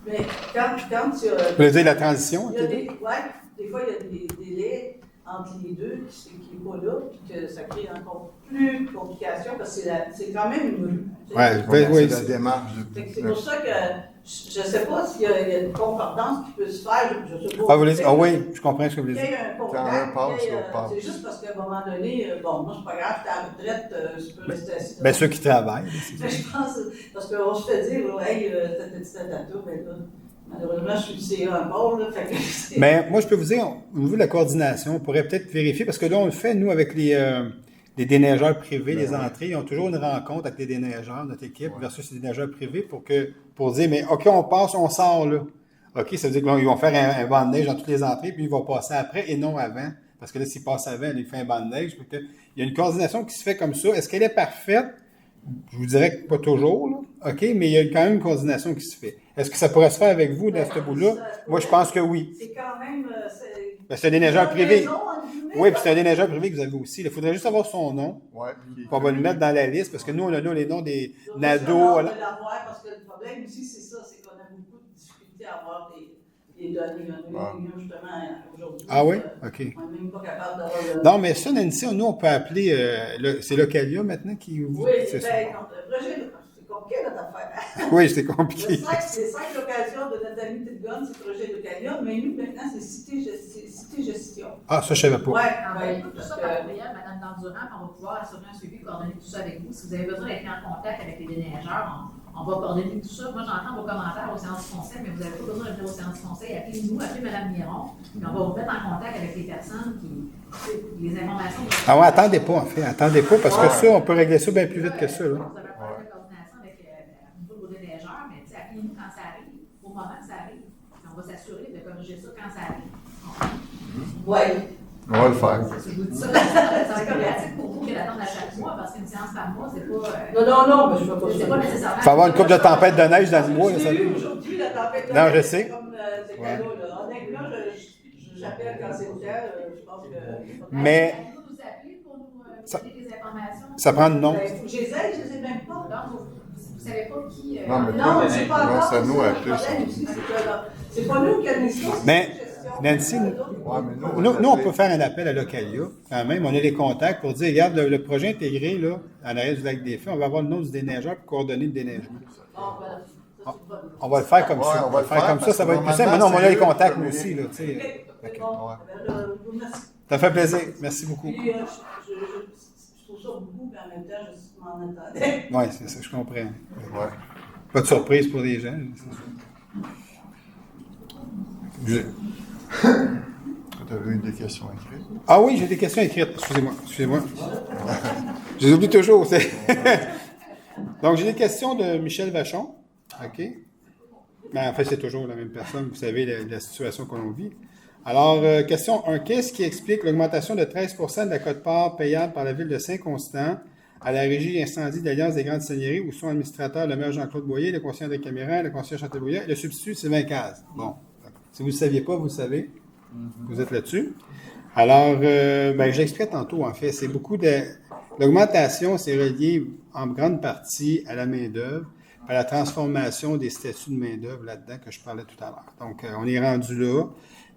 Mais quand tu as. Vous voulez dire la transition? Des fois, il y a des délais entre les deux qui n'est pas là, puis que ça crée encore plus de complications, parce que c'est quand même une rue. Oui, c'est la démarche. C'est pour ça que je ne sais pas s'il y a une concordance qui peut se faire. Je sais pas. Oui, je comprends ce que vous voulez dire. Il y a un contact, c'est juste parce qu'à un moment donné, bon, moi, c'est pas grave, j'étais à la retraite, je peux rester assis. Bien, ceux qui travaillent. Mais je pense, parce qu'on se fait dire, hey, cette petite date-là, ben là, malheureusement, je suis du CA encore, là, fait que Mais moi, je peux vous dire, au niveau de la coordination, on pourrait peut-être vérifier, parce que là, on le fait, nous, avec les déneigeurs privés, les entrées, ils ont toujours une rencontre avec les déneigeurs, notre équipe, versus les déneigeurs privés, pour dire, mais OK, on passe, on sort là. OK, ça veut dire qu'ils vont faire un banc de neige dans toutes les entrées, puis ils vont passer après et non avant. Parce que là, s'ils passent avant, ils font un banc de neige. Il y a une coordination qui se fait comme ça. Est-ce qu'elle est parfaite? Je vous dirais que pas toujours, là. OK, mais il y a quand même une coordination qui se fait. Est-ce que ça pourrait se faire avec vous dans ce bout-là? Moi, je pense que oui. C'est quand même. C'est un déneigeur privé. Maison, Oui, puis c'est un déneigeur privé que vous avez aussi. Il faudrait juste avoir son nom. Ouais, On va le mettre dans la liste parce que nous, on a les noms des NADO. On va l'avoir parce que le problème aussi, c'est ça, c'est qu'on a beaucoup de difficultés à avoir des données. On a eu justement aujourd'hui. Ah oui? OK. On n'est même pas capable d'avoir. Non, mais ça, Nancy, nous, on peut appeler. C'est Localia maintenant qui vous. Oui, c'est ça. c'est compliqué notre affaire. Oui, c'est compliqué. Les 5 locations de Nathalie Tilgon, c'est projet Localia, mais nous, maintenant, c'est Cité Gestion. Ah, ça, je ne savais pas. Oui, Tout ça par courriel, Mme Dandurand, on va pouvoir assurer un suivi, coordonner tout ça avec vous. Si vous avez besoin d'être en contact avec les déneigeurs, on va coordonner tout ça. Moi, j'entends vos commentaires aux séances du conseil, mais vous n'avez pas besoin de venir aux séances du conseil. Appelez-nous, appelez Mme Miron, puis on va vous mettre en contact avec les personnes les informations. Ah ouais, attendez pas, en fait. Attendez pas, parce que ça, on peut régler ça bien plus vite que ça. Là. Vous avez un problème de coordination avec vos déneigeurs, mais appelez-nous quand ça arrive, au moment que ça arrive. On va s'assurer de corriger ça quand ça arrive. Oui. On va le faire. Je vous dis ça, ça va être pratique pour vous que d'attendre à chaque mois, parce qu'une séance par mois, c'est pas. Non, mais je ne veux pas c'est pas nécessairement. Il faut avoir une coupe de tempête de neige dans le mois. Ça. Aujourd'hui, la tempête de non, neige, je sais. c'est comme ces cadeaux-là. Honnêtement, j'appelle quand c'est le cas. Je pense que. Mais. Vous nous appelez pour nous donner des informations. Ça prend le nom. Il faut que je les aide, je ne les ai même pas. Donc, vous ne savez pas qui. Non, c'est pas encore. C'est à nous à Le appeler ça. problème aussi, c'est que c'est pas nous qui administrons. Mais, Nancy, nous, on peut faire un appel à Localia, quand même. On a les contacts pour dire, regarde, le projet intégré, là, en arrière du lac des Feux, on va avoir le nom du déneigeur pour coordonner le déneigement. On va le faire comme ça. On va le faire comme ça va être plus simple. Mais non, on a les contacts, nous aussi, là, tu sais. Ça fait plaisir. Merci beaucoup. Puis, je trouve ça beaucoup, mais en même temps, je m'en attendais. Oui, c'est ça, je comprends. Ouais. Pas de surprise pour les gens. Tu avais eu des questions écrites? Ah oui, j'ai des questions écrites. Excusez-moi. Je les oublie toujours. Donc, j'ai des questions de Michel Vachon. OK. Mais en fait, c'est toujours la même personne. Vous savez la situation qu'on vit. Alors, question 1. Qu'est-ce qui explique l'augmentation de 13 % de la quote-part payable par la ville de Saint-Constant à la Régie incendie de l'Alliance des Grandes Seigneuries, où sont administrateurs le maire Jean-Claude Boyer, le conseiller André Caméran, le conseiller Chantal Brouillard et le substitut Sylvain Cazes? Bon. Si vous ne le saviez pas, vous le savez. Vous êtes là-dessus. Alors, j'expliquais tantôt, en fait, c'est beaucoup de... L'augmentation, c'est relié en grande partie à la main-d'œuvre, à la transformation des statuts de main-d'œuvre là-dedans que je parlais tout à l'heure. Donc, on est rendu là.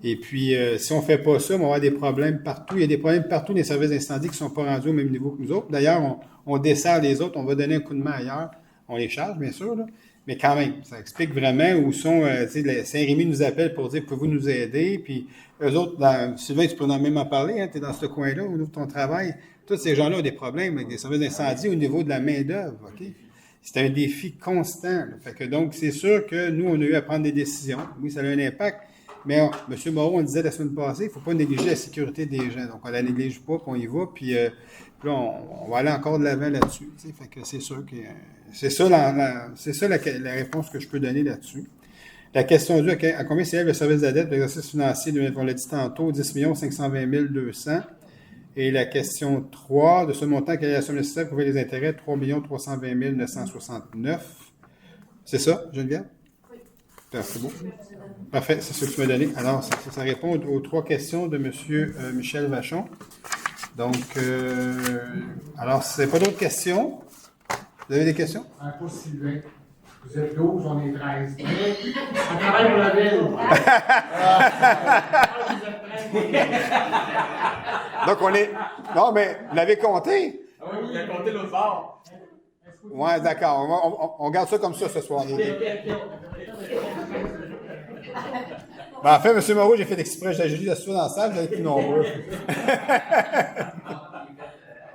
Et puis, si on ne fait pas ça, on va avoir des problèmes partout. Il y a des problèmes partout dans les services d'incendie qui ne sont pas rendus au même niveau que nous autres. D'ailleurs, on dessert les autres, on va donner un coup de main ailleurs. On les charge, bien sûr, là. Mais quand même, ça explique vraiment où sont... Saint-Rémy nous appelle pour dire « Pouvez-vous nous aider? » Puis eux autres, Sylvain, tu peux même en parler, hein, tu es dans ce coin-là, où ton travail. Tous ces gens-là ont des problèmes avec des services d'incendie au niveau de la main-d'œuvre. OK? C'est un défi constant. Là. Fait que donc, c'est sûr que nous, on a eu à prendre des décisions. Oui, ça a un impact. Mais M. Moreau, on disait la semaine passée, il ne faut pas négliger la sécurité des gens. Donc, on ne la néglige pas, puis on y va. Puis là, on va aller encore de l'avant là-dessus. Fait que c'est sûr que c'est ça la réponse que je peux donner là-dessus. La question 2, à combien s'élève le service de la dette pour l'exercice financier, on l'a dit tantôt, 10 520 200. Et la question 3, de ce montant, quelle est la somme nécessaire pour couvrir les intérêts? 3 320 969. C'est ça, Geneviève? Oui. C'est beau. Parfait, c'est ce que tu m'as donné. Alors, ça répond aux 3 questions de M. Michel Vachon. Donc, alors, si vous n'avez pas d'autres questions, vous avez des questions? Pas Sylvain. Vous êtes 12, on est 13. On travaille pour la ville. Donc, on est... Non, mais vous l'avez compté? Ah oui, il a compté l'autre bord. Ouais, d'accord. On garde ça comme ça ce soir. En fait, M. Moreau, j'ai fait exprès, j'ai dit d'assurer dans la salle, vous allez être plus nombreux.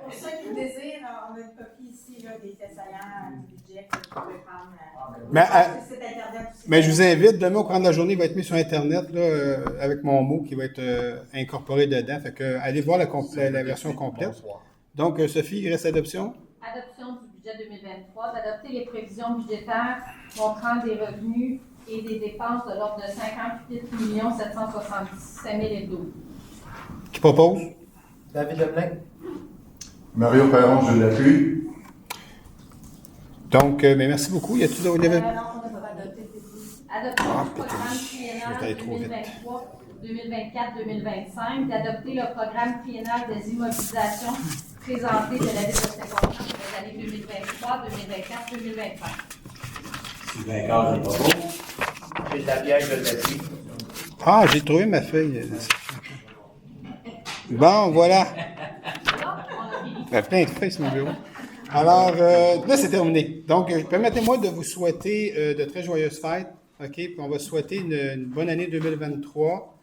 Pour ceux qui désirent, on a une copie ici là, des faits saillants du budget que vous pouvez prendre. Mais je vous invite, demain au cours de la journée, il va être mis sur Internet là, avec mon mot qui va être incorporé dedans. Fait que allez voir la version complète. Donc, Sophie, il reste adoption? Adoption du budget 2023, d'adopter les prévisions budgétaires montrant des revenus et des dépenses de l'ordre de 58 777 012. Qui propose? David Leblanc. Mario Perron, je l'appuie. Donc, mais merci beaucoup. Y a-t-il d'autres? Non, on n'a pas adopté. Adoption du programme triennal 2024-2025, d'adopter le programme triennal des immobilisations présenté de la ville de Saint-Constant pour les années 2023, 2024, 2025. Sylvain Cazes, il propose. Gilles Lapierre, je l'appuie. Ah, j'ai trouvé ma feuille. Bon, voilà. Il y a plein de feuilles sur mon bureau. Alors, là, c'est terminé. Donc, permettez-moi de vous souhaiter de très joyeuses fêtes. OK? Puis on va souhaiter une bonne année 2023.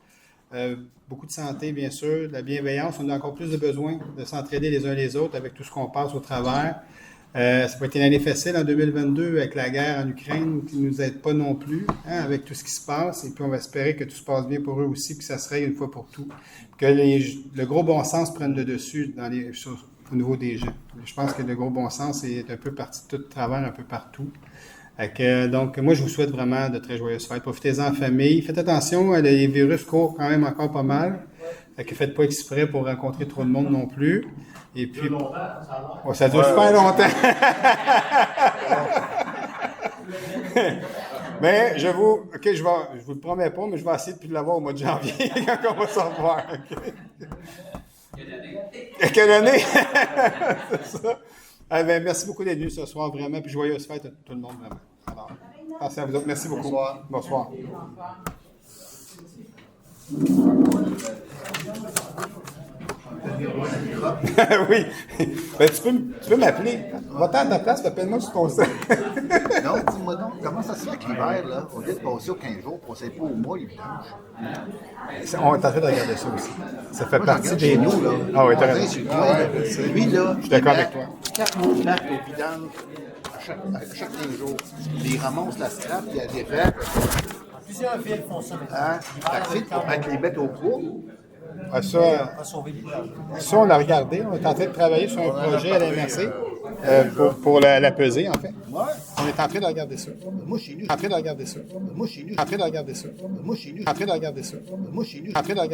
Beaucoup de santé, bien sûr, de la bienveillance. On a encore plus de besoin de s'entraider les uns les autres avec tout ce qu'on passe au travers. Ça peut être une année facile en 2022 avec la guerre en Ukraine qui ne nous aide pas non plus, hein, avec tout ce qui se passe. Et puis, on va espérer que tout se passe bien pour eux aussi, puis que ça se règle une fois pour tout. Que le gros bon sens prenne le dessus au niveau des gens. Je pense que le gros bon sens est un peu parti de tout travers, un peu partout. Donc, moi, je vous souhaite vraiment de très joyeuses fêtes. Profitez-en en famille. Faites attention, les virus courent quand même encore pas mal. Faites pas exprès pour rencontrer trop de monde non plus. Et puis, ça dure super longtemps. Mais je vous le promets pas, mais je vais essayer de plus l'avoir au mois de janvier quand on va se revoir. Quelle année? C'est ça. Merci beaucoup d'être venu ce soir, vraiment. Puis joyeuses fêtes à tout le monde, vraiment. Alors, merci à vous autres. Merci beaucoup. Bonsoir. Oui. Ben, tu peux m'appeler. Va-t'en à ta place, appelle-moi sur ton site. Non, dis-moi donc, comment ça se fait que l'hiver, là, au lieu de passer aux 15 jours, on ne sait pas au mois, il vidange? On est en train de regarder ça aussi. Ça fait partie des nous, là. Ah oui, t'as raison. Lui, là, je suis d'accord avec toi. 4 mois de lac de vidange chaque 15 jours. Ils ramassent la scrap, il y a des règles. Plusieurs villes font ça maintenant. Hein? Fait que les mettre au poids. Ah, ça, On va sauver des plages. ça, on l'a regardé. On est en train de travailler sur un projet à la MRC pour la peser, en fait. Ouais. On est en train de regarder ça. Moi, chez nous. En train de regarder ça. Moi, chez nous. En train de regarder ça. Moi, chez nous. En train de regarder ça. Moi, chez nous. En train de regarder